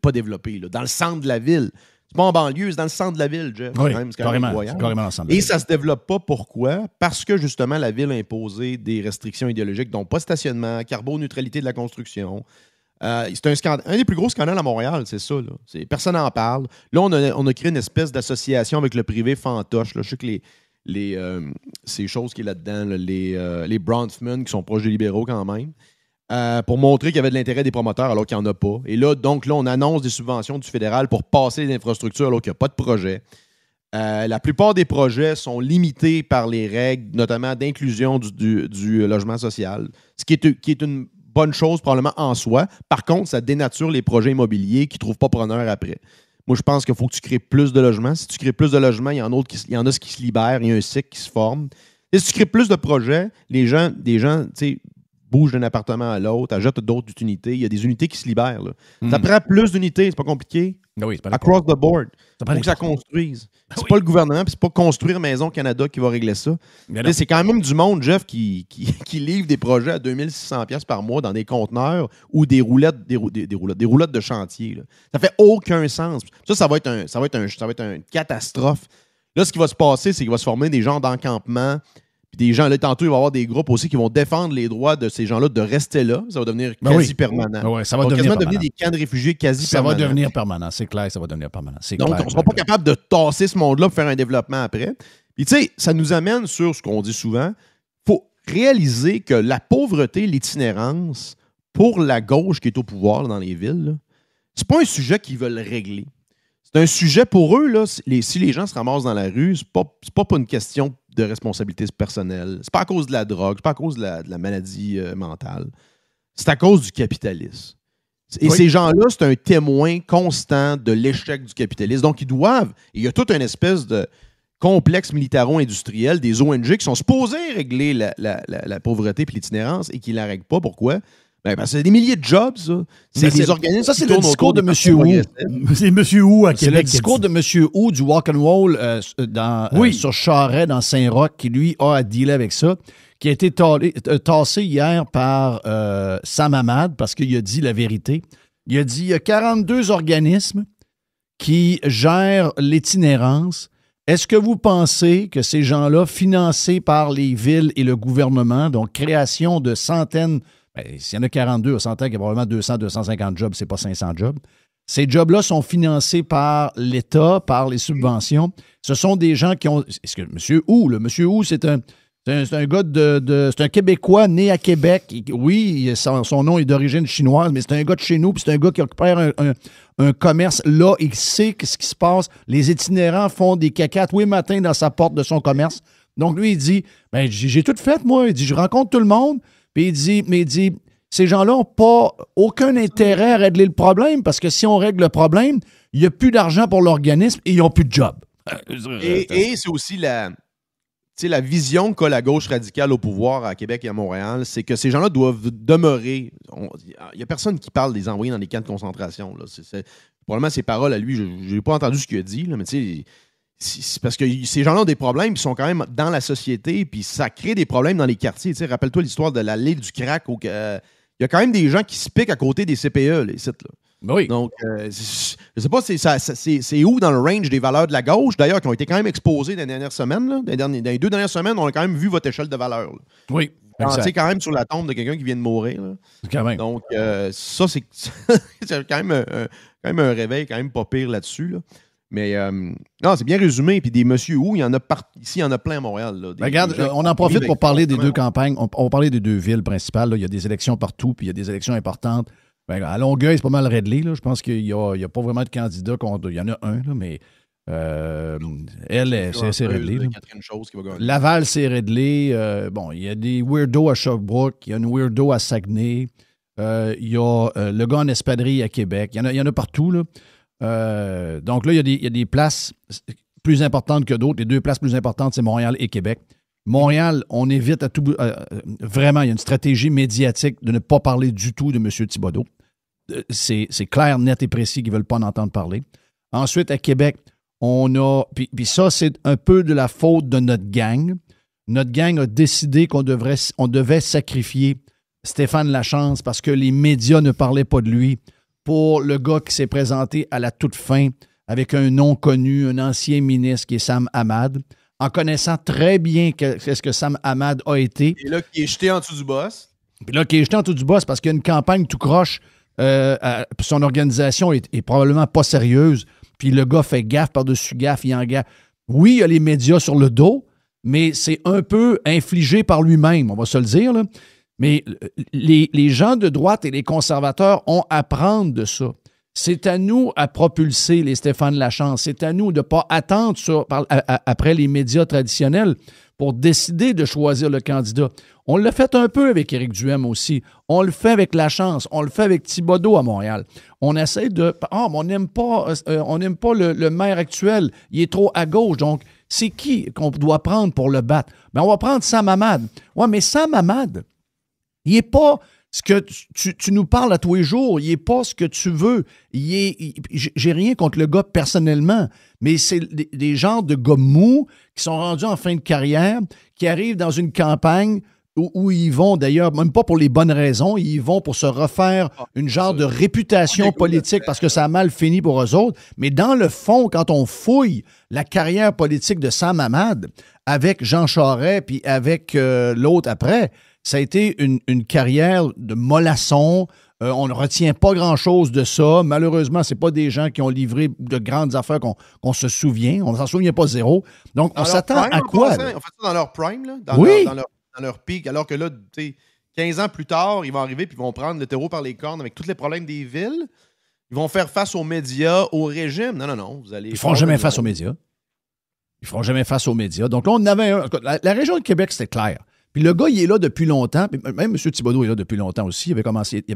pas développé, là, dans le centre de la ville. C'est pas en banlieue, c'est dans le centre de la ville, Jeff. Oui, c'est carrément carrément dans le centre de la Et ville. ça se développe pas. Pourquoi? Parce que, justement, la ville a imposé des restrictions idéologiques, dont pas de stationnement, carboneutralité de la construction. C'est un scandale. Un des plus gros scandales à Montréal, c'est ça. Là. Personne n'en parle. Là, on a créé une espèce d'association avec le privé fantoche. Là. Je sais que ces choses qui est là-dedans, là, les Bronfman, qui sont proches des libéraux quand même, pour montrer qu'il y avait de l'intérêt des promoteurs alors qu'il n'y en a pas. Et là, donc, on annonce des subventions du fédéral pour passer les infrastructures alors qu'il n'y a pas de projet. La plupart des projets sont limités par les règles, notamment d'inclusion du logement social, ce qui est une bonne chose probablement en soi. Par contre, ça dénature les projets immobiliers qui ne trouvent pas preneur après. Moi, je pense qu'il faut que tu crées plus de logements. Si tu crées plus de logements, il y en a qui se libèrent, il y a un cycle qui se forme. Et si tu crées plus de projets, des gens, bougent d'un appartement à l'autre, achètent d'autres unités. Il y a des unités qui se libèrent. Là. Ça prend plus d'unités, c'est pas compliqué. Oui, c'est pas Across the board. Il faut que ça n'importe construise. C'est pas le gouvernement, puis c'est pas Construire Maison Canada qui va régler ça. C'est quand même du monde, Jeff, qui livre des projets à 2600$ par mois dans des conteneurs ou des roulettes de chantier. Là. Ça fait aucun sens. Ça va être une catastrophe. Là, ce qui va se passer, c'est qu'il va se former des genres d'encampements Puis des gens, là, tantôt, il va y avoir des groupes aussi qui vont défendre les droits de ces gens-là de rester là. Ça va devenir quasi permanent. Oui, ça va devenir des camps de réfugiés quasi permanents. Ça va devenir permanent, c'est clair, ça va devenir permanent. Donc, on ne sera pas capable de tasser ce monde-là pour faire un développement après. Puis, tu sais, ça nous amène sur ce qu'on dit souvent. Il faut réaliser que la pauvreté, l'itinérance, pour la gauche qui est au pouvoir là, dans les villes, c'est pas un sujet qu'ils veulent régler. C'est un sujet pour eux, là, si les gens se ramassent dans la rue, c'est pas pour une question de responsabilité personnelle. C'est pas à cause de la drogue, c'est pas à cause de la maladie mentale. C'est à cause du capitalisme. Et ces gens-là, c'est un témoin constant de l'échec du capitalisme. Donc, il y a toute une espèce de complexe militaro-industriel des ONG qui sont supposés régler la pauvreté et l'itinérance et qui ne la règlent pas. Pourquoi? Ben, parce que c'est des milliers de jobs, ça. C'est des organismes. Ça, c'est le discours de M. Wu. C'est M. Wu à Québec. C'est le discours de M. Wu du walk and roll sur Charest, dans Saint-Roch, qui, lui, a à dealer avec ça, qui a été tassé hier par Sam Hamad parce qu'il a dit la vérité. Il a dit il y a 42 organismes qui gèrent l'itinérance. Est-ce que vous pensez que ces gens-là, financés par les villes et le gouvernement, donc création de centaines. S'il y en a 42, on s'entend qu'il y a probablement 200, 250 jobs, c'est pas 500 jobs. Ces jobs-là sont financés par l'État, par les subventions. Ce sont des gens qui ont... Est-ce que M. Wu, c'est un gars c'est un Québécois né à Québec. Oui, son nom est d'origine chinoise, mais c'est un gars de chez nous, puis c'est un gars qui récupère un commerce là. Il sait ce qui se passe. Les itinérants font des caca tous les matins dans sa porte de son commerce. Donc, lui, il dit, j'ai tout fait, moi. Il dit, je rencontre tout le monde. Puis il dit, ces gens-là n'ont pas aucun intérêt à régler le problème parce que si on règle le problème, il n'y a plus d'argent pour l'organisme et ils n'ont plus de job. Et c'est aussi la vision qu'a la gauche radicale au pouvoir à Québec et à Montréal, c'est que ces gens-là doivent demeurer. Il n'y a personne qui parle des envoyer dans des camps de concentration. Là. Probablement ses paroles à lui, je n'ai pas entendu ce qu'il a dit, là, mais tu sais. C'est parce que ces gens-là ont des problèmes, ils sont quand même dans la société, puis ça crée des problèmes dans les quartiers. Tu sais, rappelle-toi l'histoire de l'île du crack. Il y a quand même des gens qui se piquent à côté des CPE, les sites. Là. Oui. Donc, je ne sais pas c'est où dans le range des valeurs de la gauche, d'ailleurs, qui ont été quand même exposées dans les dernières semaines. Là. Dans les 2 dernières semaines, on a quand même vu votre échelle de valeur. Là. Oui. C'est quand même sur la tombe de quelqu'un qui vient de mourir. Là. Quand même. Donc, ça, c'est quand même un réveil quand même pas pire là-dessus. Là. Mais non, c'est bien résumé. Puis des monsieur où, il y en a ici, il y en a plein à Montréal. Là, regarde, on en profite pour parler des 2 campagnes. On va parler des 2 villes principales. Là. Il y a des élections partout, puis il y a des élections importantes. À Longueuil, c'est pas mal réglé. Là. Je pense qu'il n'y a pas vraiment de candidats. Il y en a un, là, mais c'est réglé. Laval, c'est réglé. Il y a des weirdos à Sherbrooke. Il y a une weirdo à Saguenay. Il y a le gars en espadrille à Québec. Il y en a partout, là. Donc là, il y a des places plus importantes que d'autres. Les 2 places plus importantes, c'est Montréal et Québec. Montréal, on évite à tout... vraiment, il y a une stratégie médiatique de ne pas parler du tout de M. Thibodeau. C'est clair, net et précis qu'ils ne veulent pas en entendre parler. Ensuite, à Québec, on a... Puis ça, c'est un peu de la faute de notre gang. Notre gang a décidé qu'on devait sacrifier Stéphane Lachance parce que les médias ne parlaient pas de lui. Pour le gars qui s'est présenté à la toute fin avec un nom connu, un ancien ministre qui est Sam Hamad, en connaissant très bien qu'est-ce que Sam Hamad a été. Et là, qui est jeté en dessous du boss. Puis là, qui est jeté en dessous du boss parce qu'il y a une campagne tout croche. Son organisation est probablement pas sérieuse. Puis le gars fait gaffe par-dessus gaffe, il en gaffe. Oui, il y a les médias sur le dos, mais c'est un peu infligé par lui-même, on va se le dire, là. Mais les gens de droite et les conservateurs ont à apprendre de ça. C'est à nous à propulser les Stéphane Lachance. C'est à nous de ne pas attendre après les médias traditionnels pour décider de choisir le candidat. On l'a fait un peu avec Éric Duhem aussi. On le fait avec Lachance. On le fait avec Thibodeau à Montréal. On essaie de... on n'aime pas le maire actuel. Il est trop à gauche. Donc, c'est qui qu'on doit prendre pour le battre? On va prendre Sam Hamad. Oui, mais Sam Hamad... il n'est pas ce que tu nous parles à tous les jours. Il n'est pas ce que tu veux. J'ai rien contre le gars personnellement, mais c'est des genres de gars mous qui sont rendus en fin de carrière, qui arrivent dans une campagne où ils vont d'ailleurs, même pas pour les bonnes raisons, ils vont pour se refaire une genre de réputation politique parce que ça a mal fini pour eux autres. Mais dans le fond, quand on fouille la carrière politique de Sam Hamad avec Jean Charest puis avec l'autre après, ça a été une carrière de mollasson. On ne retient pas grand-chose de ça. Malheureusement, ce pas des gens qui ont livré de grandes affaires qu'on se souvient. On ne s'en souvient pas zéro. Donc, on s'attend à quoi? On fait ça dans leur prime, là, dans leur pic, alors que là, 15 ans plus tard, ils vont arriver et ils vont prendre le taureau par les cornes avec tous les problèmes des villes. Ils vont faire face aux médias, au régime. Non. Ils ne feront jamais face aux médias. Ils ne feront jamais face aux médias. Donc là, on avait la région de Québec, c'était clair. Puis le gars, il est là depuis longtemps. Même M. Thibodeau est là depuis longtemps aussi. Il avait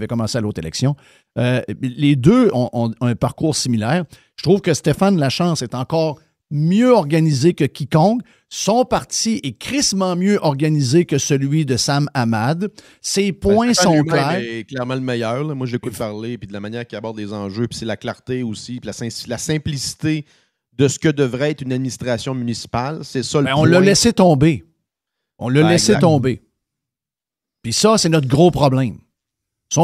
commencé à l'autre élection. Les deux ont un parcours similaire. Je trouve que Stéphane Lachance est encore mieux organisé que quiconque. Son parti est crissement mieux organisé que celui de Sam Hamad. Ses points sont clairs. C'est clairement le meilleur. Là. Moi, je l'écoute parler, puis de la manière qu'il aborde les enjeux, puis c'est la clarté aussi, puis la simplicité de ce que devrait être une administration municipale. C'est ça le point. On l'a laissé tomber. On l'a laissé tomber. Puis ça, c'est notre gros problème. Ça,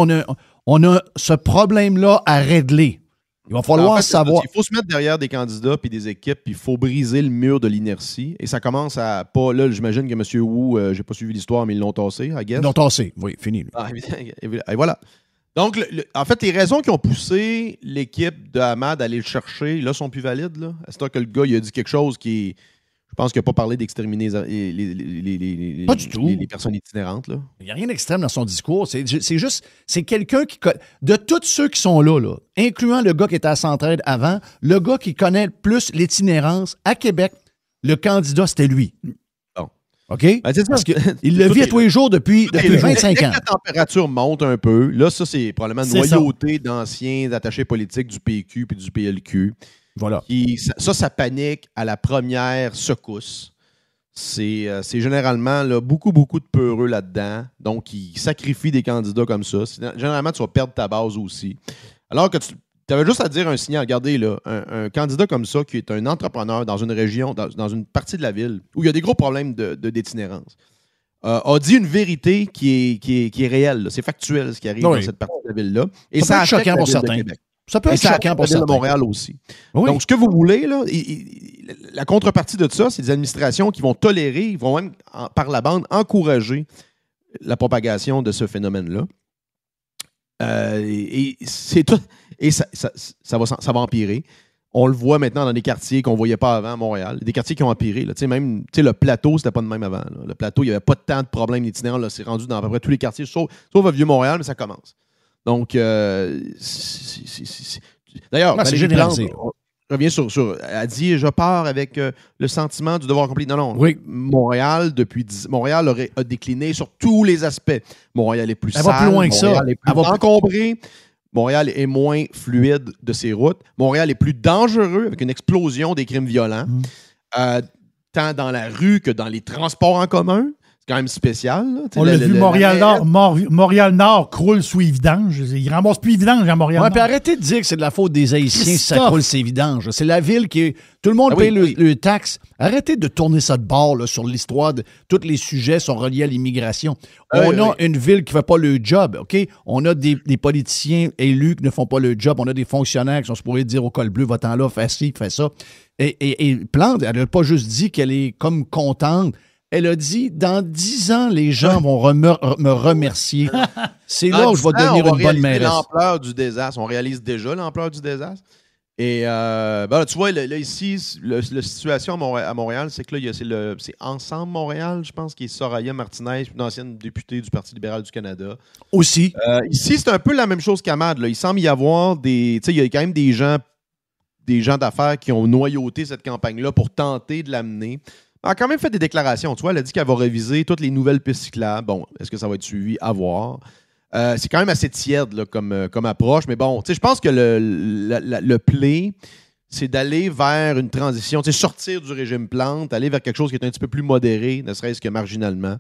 on a ce problème-là à régler. Il va falloir savoir. Il faut se mettre derrière des candidats puis des équipes, puis il faut briser le mur de l'inertie. Et ça commence à pas. Là, j'imagine que M. Wu, j'ai pas suivi l'histoire, mais ils l'ont tassé, I guess. Ils l'ont tassé, oui, fini. Et voilà. Donc, en fait, les raisons qui ont poussé l'équipe de Hamad à aller le chercher, là, sont plus valides. Là. C'est-à-dire que le gars, il a dit quelque chose qui est. Je pense qu'il n'a pas parlé d'exterminer pas du tout. Les personnes itinérantes. Là. Il n'y a rien d'extrême dans son discours. C'est juste, c'est quelqu'un qui... De tous ceux qui sont là, incluant le gars qui était à Centraide avant, le gars qui connaît plus l'itinérance à Québec, le candidat, c'était lui. Bon. OK? Ben, c'est ça. Parce qu'il le vit à tous les jours depuis 25 ans. La température monte un peu. Là, ça, c'est probablement une noyauté d'anciens attachés politiques du PQ et du PLQ. Voilà. Ça panique à la première secousse. C'est généralement là, beaucoup de peureux là-dedans. Donc, ils sacrifient des candidats comme ça. Généralement, tu vas perdre ta base aussi. Alors que tu avais juste à dire un signal. Regardez, là, un candidat comme ça, qui est un entrepreneur dans une région, dans une partie de la ville, où il y a des gros problèmes d'itinérance, a dit une vérité qui est réelle. C'est factuel, ce qui arrive dans cette partie de la ville-là. Et ça peut être choquant pour certains. Ça peut être choquant pour certains. De Montréal aussi. Oui. Donc, ce que vous voulez, là, la contrepartie de ça, c'est des administrations qui vont tolérer, ils vont même, par la bande, encourager la propagation de ce phénomène-là. Et c'est tout. Et ça va empirer. On le voit maintenant dans des quartiers qu'on ne voyait pas avant à Montréal. Des quartiers qui ont empiré. Là. Même le plateau, c'était pas de même avant. Là. Le plateau, il n'y avait pas tant de problèmes itinérants. C'est rendu dans à peu près tous les quartiers, sauf à Vieux-Montréal, mais ça commence. Donc, d'ailleurs, c'est généralisé. Revient sur. Elle dit je pars avec le sentiment du devoir accompli. Non. Oui. Montréal, Montréal a décliné sur tous les aspects. Montréal est plus sale. Elle va plus loin que ça. Montréal est plus encombré. Montréal est moins fluide de ses routes. Montréal est plus dangereux avec une explosion des crimes violents, tant dans la rue que dans les transports en commun. C'est quand même spécial. Là. On l'a vu, Montréal-Nord croule sous les vidanges. Il ramasse plus les vidanges à Montréal-Nord. Ouais, puis arrêtez de dire que c'est de la faute des Haïtiens si ça croule ses vidanges. C'est la ville qui est... Tout le monde paye le taxe. Arrêtez de tourner ça de bord là, sur l'histoire de... Tous les sujets sont reliés à l'immigration. On a une ville qui ne fait pas le job, OK? On a des politiciens élus qui ne font pas le job. On a des fonctionnaires qui sont supposés dire au col bleu, va-t'en là, fais ci, fais ça. Et Plante, elle n'a pas juste dit qu'elle est comme contente. Elle a dit, dans 10 ans, les gens vont me remercier. C'est là où je vais devenir une bonne mairesse. L'ampleur du désastre. On réalise déjà l'ampleur du désastre. Et tu vois, là, ici, la situation à Montréal, c'est que là, c'est Ensemble Montréal, je pense, qui est Soraya Martinez, une ancienne députée du Parti libéral du Canada. Aussi. Ici, c'est un peu la même chose qu'Hamad. Il semble y avoir il y a quand même des gens d'affaires qui ont noyauté cette campagne-là pour tenter de l'amener. Elle a quand même fait des déclarations. Tu vois, elle a dit qu'elle va réviser toutes les nouvelles pistes cyclables. Bon, est-ce que ça va être suivi? À voir. C'est quand même assez tiède là, comme approche. Mais bon, je pense que le play, c'est d'aller vers une transition, sortir du régime Plante, aller vers quelque chose qui est un petit peu plus modéré, ne serait-ce que marginalement.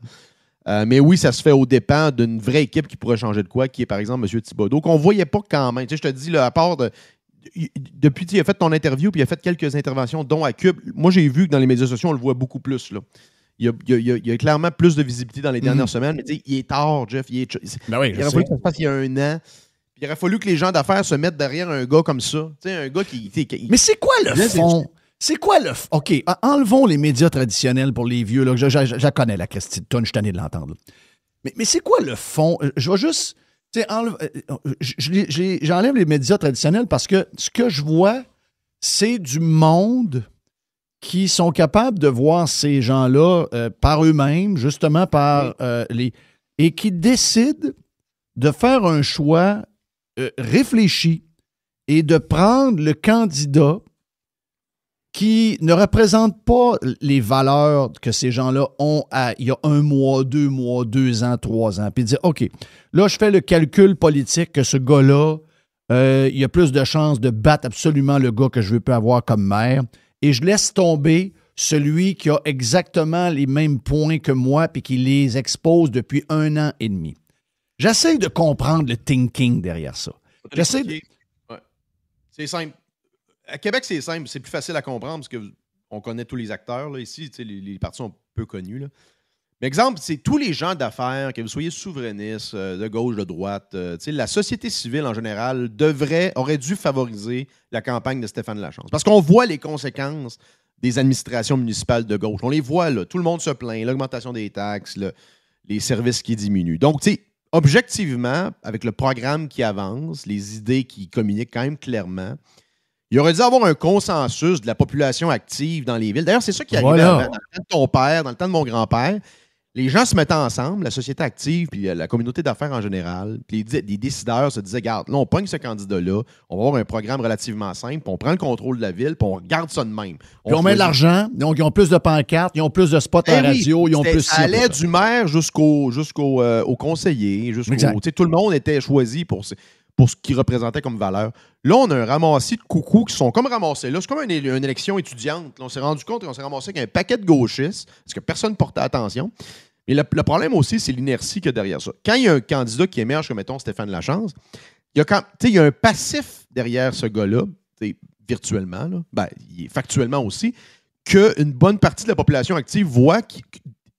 Mais oui, ça se fait aux dépens d'une vraie équipe qui pourrait changer de quoi, qui est par exemple M. Thibodeau, qu'on ne voyait pas quand même. Je te dis, là, à part de... Depuis qu'il a fait ton interview, puis il a fait quelques interventions, dont à Cube. Moi, j'ai vu que dans les médias sociaux, on le voit beaucoup plus. Là. Il y a clairement plus de visibilité dans les dernières semaines, mais il est tard, Jeff. Il aurait fallu que ça se passe il y a un an. Il aurait fallu que les gens d'affaires se mettent derrière un gars comme ça. Un gars qui. Mais c'est quoi le fond? C'est quoi le. OK, enlevons les médias traditionnels pour les vieux. Là, je connais, la Christine Tonne, je suis tanné de l'entendre. Mais c'est quoi le fond? Je vais juste. J'enlève les médias traditionnels parce que ce que je vois, c'est du monde qui sont capables de voir ces gens-là par eux-mêmes, justement par les. Et qui décident de faire un choix réfléchi et de prendre le candidat qui ne représente pas les valeurs que ces gens-là ont il y a 1 mois, 2 mois, 2 ans, 3 ans, puis dire, OK, là, je fais le calcul politique que ce gars-là, il y a plus de chances de battre absolument le gars que je veux pas avoir comme maire, et je laisse tomber celui qui a exactement les mêmes points que moi puis qui les expose depuis 1 an et demi. J'essaie de comprendre le thinking derrière ça. J'essaie de... Ouais. C'est simple. À Québec, c'est simple. C'est plus facile à comprendre parce qu'on connaît tous les acteurs là, ici. Les partis sont peu connus. Là. Mais exemple, c'est tous les gens d'affaires, que vous soyez souverainistes, de gauche, de droite, la société civile en général aurait dû favoriser la campagne de Stéphane Lachance. Parce qu'on voit les conséquences des administrations municipales de gauche. On les voit, là. Tout le monde se plaint. L'augmentation des taxes, les services qui diminuent. Donc, tu sais, objectivement, avec le programme qui avance, les idées qui communiquent quand même clairement, il aurait dû avoir un consensus de la population active dans les villes. D'ailleurs, c'est ça qui arrivait avant, dans le temps de ton père, dans le temps de mon grand-père. Les gens se mettaient ensemble, la société active, puis la communauté d'affaires en général, puis les décideurs se disaient, regarde, là, on pogne ce candidat-là, on va avoir un programme relativement simple, puis on prend le contrôle de la ville, puis on regarde ça de même. Puis on met de l'argent, donc ils ont plus de pancartes, ils ont plus de spots à la radio, ils ont plus... Ça allait du maire jusqu'au conseiller, tout le monde était choisi pour ce qu'il représentait comme valeur. Là, on a un ramassis de coucous qui sont comme ramassés là. C'est comme une élection étudiante. Là, on s'est rendu compte qu'on s'est ramassé avec un paquet de gauchistes parce que personne ne portait attention. Mais le problème aussi, c'est l'inertie qu'il y a derrière ça. Quand il y a un candidat qui émerge, comme mettons Stéphane Lachance, il y a un passif derrière ce gars-là, virtuellement, là, factuellement aussi, qu'une bonne partie de la population active voit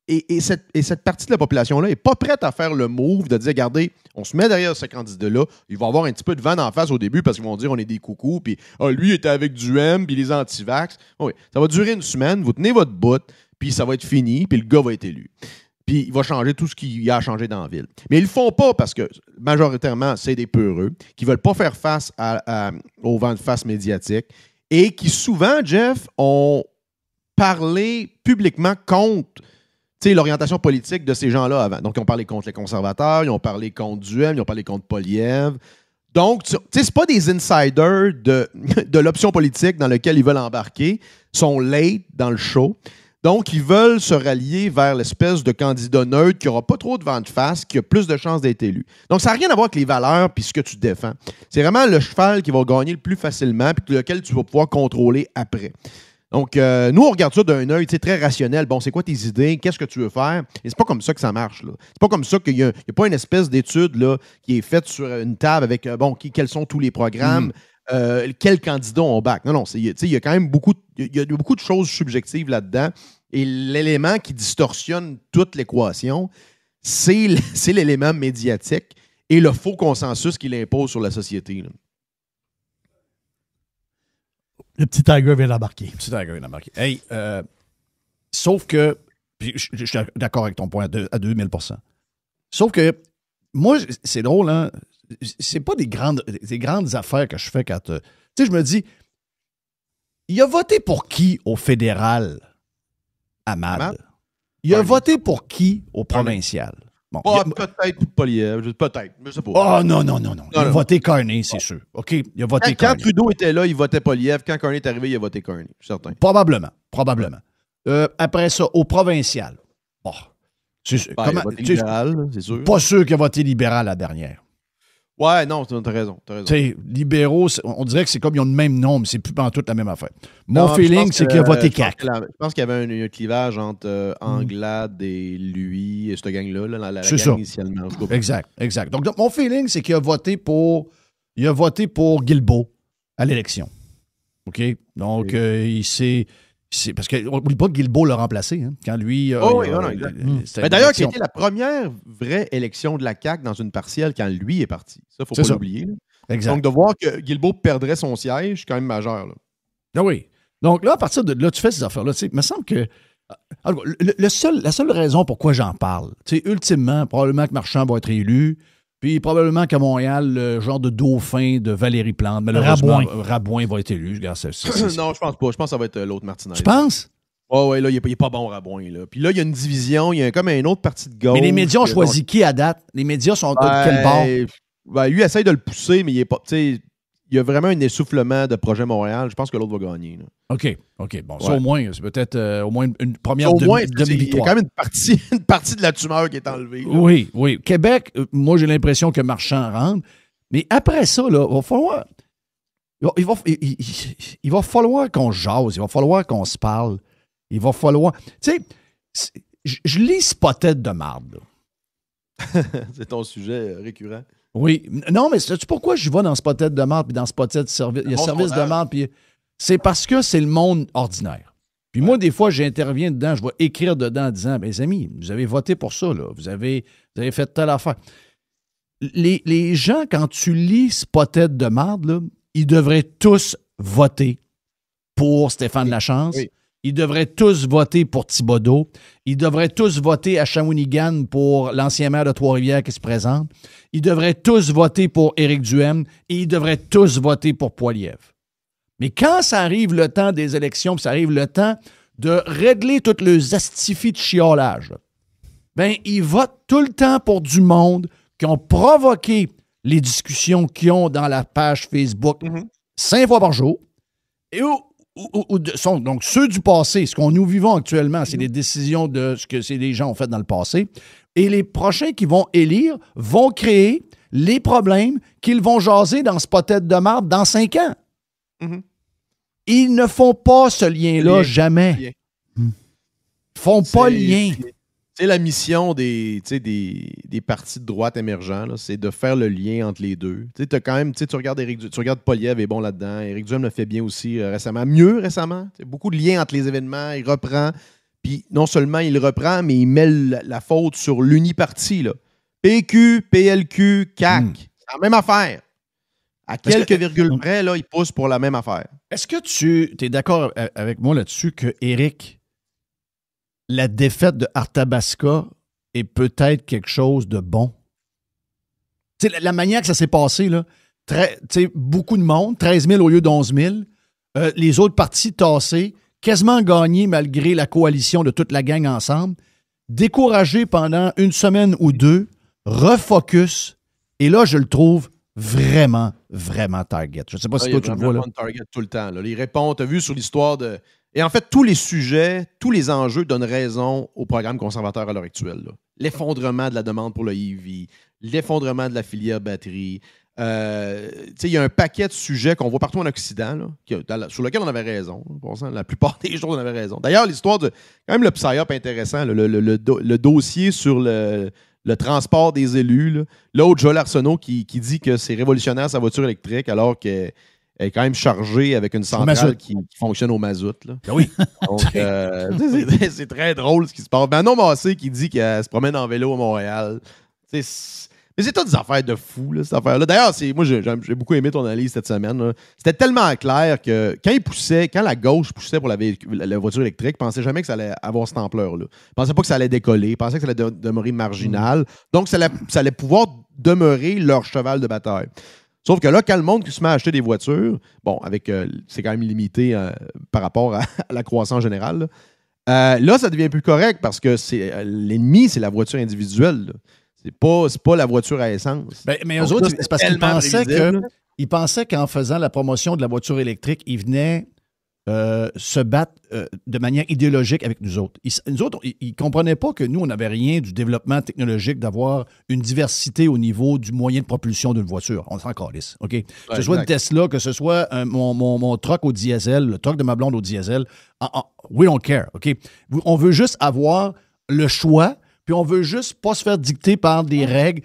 et cette partie de la population-là n'est pas prête à faire le move de dire, regardez, on se met derrière ce candidat-là, il va avoir un petit peu de vent en face au début parce qu'ils vont dire on est des coucous, puis lui il était avec du M, puis les anti-vax. Oui, ça va durer 1 semaine, vous tenez votre bout, puis ça va être fini, puis le gars va être élu. Puis il va changer tout ce qu'il y a à changer dans la ville. Mais ils le font pas parce que, majoritairement, c'est des peureux qui veulent pas faire face au vent de face médiatique et qui souvent, Jeff, ont parlé publiquement contre l'orientation politique de ces gens-là avant. Donc, ils ont parlé contre les conservateurs, ils ont parlé contre Duhem, ils ont parlé contre Poilievre. Donc, c'est pas des insiders de l'option politique dans laquelle ils veulent embarquer. Ils sont late dans le show. Donc, ils veulent se rallier vers l'espèce de candidat neutre qui n'aura pas trop de vent de face, qui a plus de chances d'être élu. Donc, ça n'a rien à voir avec les valeurs puis ce que tu défends. C'est vraiment le cheval qui va gagner le plus facilement puis lequel tu vas pouvoir contrôler après. Donc, nous, on regarde ça d'un œil très rationnel. Bon, c'est quoi tes idées? Qu'est-ce que tu veux faire? Et c'est pas comme ça que ça marche. Là. C'est pas comme ça qu'il y a pas une espèce d'étude là, qui est faite sur une table avec, quels sont tous les programmes, quel candidat on back. Non, il y a quand même beaucoup de choses subjectives là-dedans. Et l'élément qui distorsionne toute l'équation, c'est l'élément médiatique et le faux consensus qu'il impose sur la société. Là. Le petit Tiger vient d'embarquer. Le petit Tiger vient d'embarquer. Hey, sauf que, puis je suis d'accord avec ton point à 2000%. Sauf que, moi, c'est drôle, hein? C'est pas des grandes affaires que je fais quand... Tu sais, je me dis, il a voté pour qui au fédéral, Ahmad? Il a voté pour qui au provincial? Bon, peut-être Poilievre, peut-être, je sais pas. Oh non. Il a voté Carney, c'est sûr. OK, il a voté quand Carney. Trudeau était là, il votait Poilievre. Quand Carney est arrivé, il a voté Carney, certain. Probablement. Après ça, au provincial. Bon. Il a voté libéral, c'est sûr. Pas sûr qu'il a voté libéral la dernière. Ouais, non, t'as raison. Tu sais, libéraux, on dirait que c'est comme ils ont le même nom, mais c'est plus en tout la même affaire. Mon feeling, c'est qu'il a voté CAQ. Je pense qu'il y avait un clivage entre Anglade et lui, et cette gang-là, la gang initialement. Exact. Donc, mon feeling, c'est qu'il a voté pour Guilbeault à l'élection. OK? Donc, il s'est C'est parce qu'on n'oublie pas que Guilbeault l'a remplacé, hein, quand lui... Mais d'ailleurs, qui a été la première vraie élection de la CAQ dans une partielle quand lui est parti. Ça, il ne faut pas l'oublier. Exact. Donc, de voir que Guilbeault perdrait son siège, c'est quand même majeur. Là. Ah oui. Donc là, à partir de là, tu fais ces affaires-là. Il me semble que... la seule raison pourquoi j'en parle, ultimement, probablement que Marchand va être élu, puis probablement qu'à Montréal, le genre de dauphin de Valérie Plante, malheureusement, Rabouin va être élu. Regarde, non, je pense pas. Je pense que ça va être l'autre Martinez. Tu penses? Oui, là, il n'est pas bon, Rabouin. Là. Puis là, il y a une division, il y a comme une autre partie de gauche. Mais les médias ont choisi qui à date? Les médias sont de quel bord? Lui essaye de le pousser, mais il est pas... Il y a vraiment un essoufflement de projet Montréal. Je pense que l'autre va gagner. Là. OK. Bon, ça, au moins, c'est peut-être au moins une première demi-victoire. Il y a quand même une partie de la tumeur qui est enlevée. Là. Oui. Québec, moi, j'ai l'impression que Marchand rentre. Mais après ça, là, il va falloir qu'on jase. Il va falloir qu'on se parle. Il va falloir... Tu sais, je lis Spotted de marde. C'est ton sujet récurrent. Oui. Non, mais sais-tu pourquoi je vais dans Spotted de marde puis dans Spotted service? Il y a service de marde, puis c'est parce que c'est le monde ordinaire. Puis moi, des fois, j'interviens dedans, je vais écrire dedans en disant, mes amis, vous avez voté pour ça, là. Vous avez fait telle affaire. Les gens, quand tu lis Spotted de marde, là, ils devraient tous voter pour Stéphane Lachance. Oui. Ils devraient tous voter pour Thibodeau. Ils devraient tous voter à Shawinigan pour l'ancien maire de Trois-Rivières qui se présente. Ils devraient tous voter pour Éric Duhaime et ils devraient tous voter pour Poilievre. Mais quand ça arrive le temps des élections, puis ça arrive le temps de régler toutes les astifies de chiolage, bien, ils votent tout le temps pour du monde qui ont provoqué les discussions qu'ils ont dans la page Facebook 5 fois par jour et donc, ceux du passé, ce qu'on nous vivons actuellement, c'est les décisions de ce que les gens ont fait dans le passé. Et les prochains qui vont élire vont créer les problèmes qu'ils vont jaser dans Spotted de marde dans 5 ans. Ils ne font pas ce lien-là, jamais. Ils ne font pas le lien. C'est la mission des partis de droite émergents, là, c'est de faire le lien entre les deux. Tu regardes Poilievre est bon là-dedans. Éric Duhaime le fait bien aussi récemment. Mieux récemment. Beaucoup de liens entre les événements. Il reprend. Puis non seulement il reprend, mais il met la faute sur l'uniparti. Là. PQ, PLQ, CAQ. C'est la même affaire. À quelques virgules près, là, il pousse pour la même affaire. Est-ce que tu es d'accord avec moi là-dessus que Éric, la défaite de Arthabasca est peut-être quelque chose de bon? T'sais, la manière que ça s'est passé, là, beaucoup de monde, 13 000 au lieu d'11 000, les autres partis tassés, quasiment gagnés malgré la coalition de toute la gang ensemble, découragés pendant une semaine ou deux, refocus, et là, je le trouve vraiment, vraiment target. Je ne sais pas si toi, tu le vois. Là. Target tout le temps. Là. Il répond, tu as vu sur l'histoire de... Et en fait, tous les sujets, tous les enjeux donnent raison au programme conservateur à l'heure actuelle. Là. L'effondrement de la demande pour le EV, l'effondrement de la filière batterie. Il y a un paquet de sujets qu'on voit partout en Occident, là, sur lesquels on avait raison. La plupart des jours, on avait raison. D'ailleurs, l'histoire de... Quand même, le psyop intéressant, le dossier sur le transport des élus. L'autre, Joël Arsenault, qui dit que c'est révolutionnaire sa voiture électrique alors qu'elle est quand même chargée avec une centrale qui fonctionne au mazout. Là. Ben oui. Donc, c'est très drôle ce qui se passe. Manon Massé qui dit qu'elle se promène en vélo à Montréal. Mais c'est toutes des affaires de fou, là, cette affaire-là. D'ailleurs, moi, j'ai beaucoup aimé ton analyse cette semaine. Là. C'était tellement clair que quand la gauche poussait pour la voiture électrique, ne pensait jamais que ça allait avoir cette ampleur-là. Ne pensait pas que ça allait décoller. Pensait que ça allait demeurer marginal. Donc, ça allait pouvoir demeurer leur cheval de bataille. Sauf que là, quand le monde qui se met à acheter des voitures, bon, c'est quand même limité par rapport à la croissance générale, là, ça devient plus correct parce que l'ennemi, c'est la voiture individuelle. Là. C'est pas la voiture à essence. Mais eux autres, c'est parce qu'ils pensaient qu'en faisant la promotion de la voiture électrique, ils venaient se battre de manière idéologique avec nous autres. Nous autres, ils ne comprenaient pas que nous, on n'avait rien du développement technologique d'avoir une diversité au niveau du moyen de propulsion d'une voiture. On s'en calisse, OK? Que ce soit une Tesla, que ce soit mon truck au diesel, le truck de ma blonde au diesel, we don't care, OK? On veut juste avoir le choix, puis on veut juste pas se faire dicter par des règles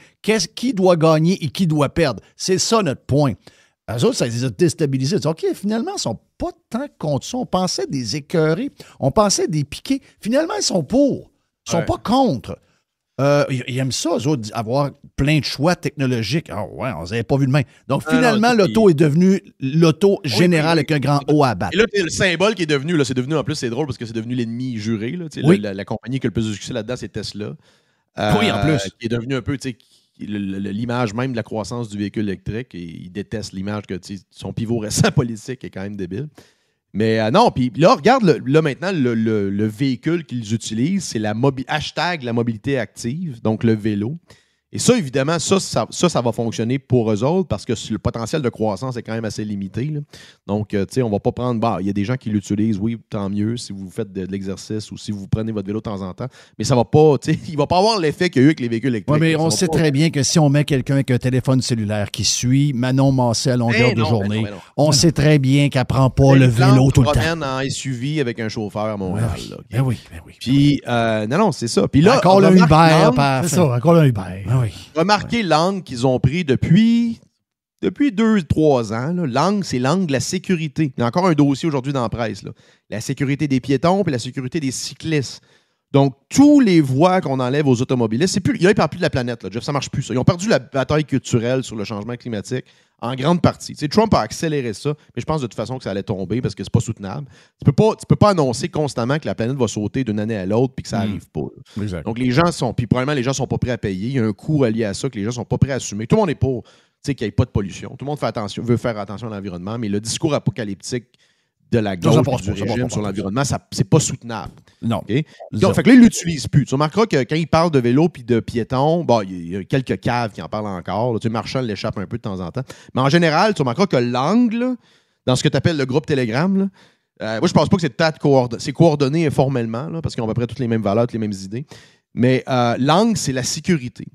qui doit gagner et qui doit perdre. C'est ça notre point. Eux autres, ça les a déstabilisés. Ils disent, OK, finalement, ils ne sont pas tant contre ça. On pensait des écœurés, on pensait des piqués. Finalement, ils sont pour. Ils ne sont pas contre. Ils aiment ça, eux autres, avoir plein de choix technologiques. Ah ouais, on ne avait pas vu de main. Donc, finalement, l'auto est devenu l'auto générale avec un grand O à battre. Et là, le symbole qui est devenu, là, c'est devenu, en plus, c'est drôle parce que c'est devenu l'ennemi juré. Là, la compagnie qui a le plus de succès là-dedans, c'est Tesla. Oui, en plus. Qui est devenu un peu, tu sais, l'image même de la croissance du véhicule électrique. Et il déteste l'image que son pivot récent politique est quand même débile. Mais non, puis là, regarde, là maintenant, le véhicule qu'ils utilisent, c'est hashtag la mobilité active, donc le vélo. Et ça, évidemment, ça va fonctionner pour eux autres parce que le potentiel de croissance est quand même assez limité. Là. Donc, tu sais, on va pas prendre... il y a des gens qui l'utilisent, oui, tant mieux si vous faites de l'exercice ou si vous prenez votre vélo de temps en temps. Mais ça va pas... Tu sais, il va pas avoir l'effet qu'il y a eu avec les véhicules électriques. Oui, mais on sait très bien que si on met quelqu'un avec un téléphone cellulaire qui suit Manon Massé à longueur de journée, on sait très bien qu'elle prend pas le vélo tout le temps. On promène en SUV avec un chauffeur à Montréal. Ben oui. Puis, non, c'est ça. Puis là, encore le Uber. C'est ça, encore le Uber. Oui. Remarquez l'angle qu'ils ont pris depuis 2-3 ans. Là. L'angle, c'est l'angle de la sécurité. Il y a encore un dossier aujourd'hui dans la presse. Là. La sécurité des piétons et la sécurité des cyclistes. Donc, tous les voies qu'on enlève aux automobilistes, ils ne parlent plus de la planète, là, Jeff, ça ne marche plus. Ça. Ils ont perdu la bataille culturelle sur le changement climatique en grande partie. Tu sais, Trump a accéléré ça, mais je pense de toute façon que ça allait tomber parce que c'est pas soutenable. Tu peux pas annoncer constamment que la planète va sauter d'une année à l'autre puis que ça n'arrive pas. Exact. Donc, probablement, les gens sont pas prêts à payer. Il y a un coût relié à ça que les gens sont pas prêts à assumer. Tout le monde est pour qu'il n'y ait pas de pollution. Tout le monde veut faire attention à l'environnement, mais le discours apocalyptique de la gauche du régime sur l'environnement, c'est pas soutenable. Non. Okay? Donc, fait que là, ils ne l'utilisent plus. Tu remarqueras que quand ils parlent de vélo puis de piétons, il y a quelques caves qui en parlent encore. Là, Marshall l'échappe un peu de temps en temps. Mais en général, tu remarqueras que l'angle, dans ce que tu appelles le groupe Telegram, là, moi, je pense pas que c'est coordonné formellement, là, parce qu'ils ont à peu près toutes les mêmes valeurs, toutes les mêmes idées. Mais l'angle, c'est la sécurité.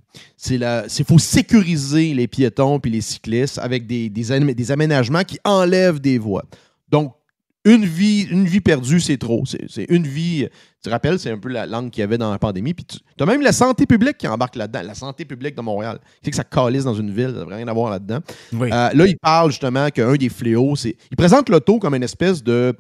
Il faut sécuriser les piétons puis les cyclistes avec des aménagements qui enlèvent des voies. Donc, une vie perdue, c'est trop. C'est une vie... Tu te rappelles, c'est un peu la langue qu'il y avait dans la pandémie. Puis tu as même la santé publique qui embarque là-dedans. La santé publique de Montréal. Tu sais que ça calisse dans une ville. Ça n'a rien à voir là-dedans. Oui. Là, il parle justement qu'un des fléaux, c'est... Il présente l'auto comme une espèce de...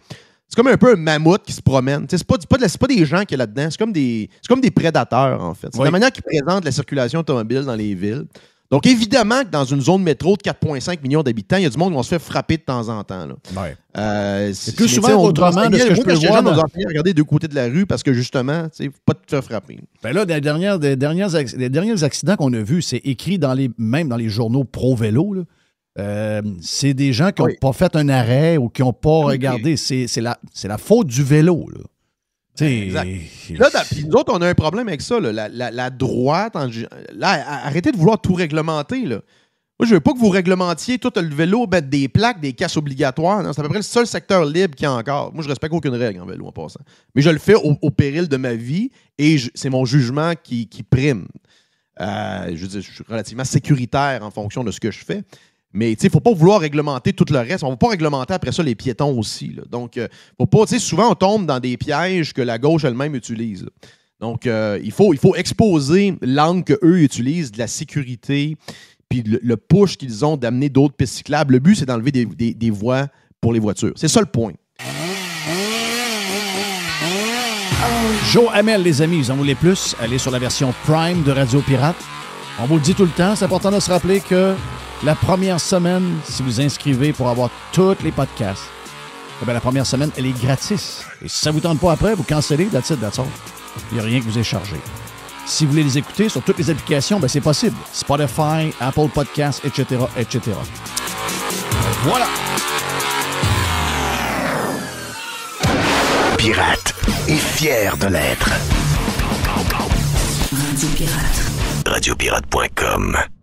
C'est comme un peu un mammouth qui se promène. C'est pas des gens qui sont là-dedans. C'est comme des prédateurs, en fait. C'est la manière qu'ils présentent la circulation automobile dans les villes. Donc, évidemment que dans une zone métro de 4,5 millions d'habitants, il y a du monde qui vont se faire frapper de temps en temps. Là. Ouais. C'est plus souvent autrement de ce que je peux voir. Nos enfants regarder des deux côtés de la rue parce que, justement, il ne faut pas te faire frapper. Ben là, les derniers accidents qu'on a vus, c'est écrit même dans les journaux pro-vélo. C'est des gens qui n'ont pas fait un arrêt ou qui n'ont pas regardé. C'est la faute du vélo. Là. Exact. Là, nous autres, on a un problème avec ça. Là. La droite, arrêtez de vouloir tout réglementer. Là. Moi, je veux pas que vous réglementiez tout le vélo, mettre des plaques, des casses obligatoires. Non, c'est à peu près le seul secteur libre qu'il y a encore. Moi, je respecte aucune règle en vélo en passant. Mais je le fais au péril de ma vie et c'est mon jugement qui prime. Je veux dire, je suis relativement sécuritaire en fonction de ce que je fais. Mais il ne faut pas vouloir réglementer tout le reste. On ne va pas réglementer après ça les piétons aussi. Là. Donc, faut pas, souvent, on tombe dans des pièges que la gauche elle-même utilise. Là. Donc, il faut exposer l'angle qu'eux utilisent de la sécurité puis le push qu'ils ont d'amener d'autres pistes cyclables. Le but, c'est d'enlever des voies pour les voitures. C'est ça le point. Joe Hamel, les amis, vous en voulez plus? Allez sur la version Prime de Radio Pirate. On vous le dit tout le temps. C'est important de se rappeler que la première semaine, si vous inscrivez pour avoir tous les podcasts, la première semaine, elle est gratis. Et si ça ne vous tente pas après, vous cancellez, that's it, that's all. Il n'y a rien que vous ayez chargé. Si vous voulez les écouter sur toutes les applications, c'est possible. Spotify, Apple Podcasts, etc., etc. Voilà! Pirate est fier de l'être. Radio Pirate. Radiopirate.com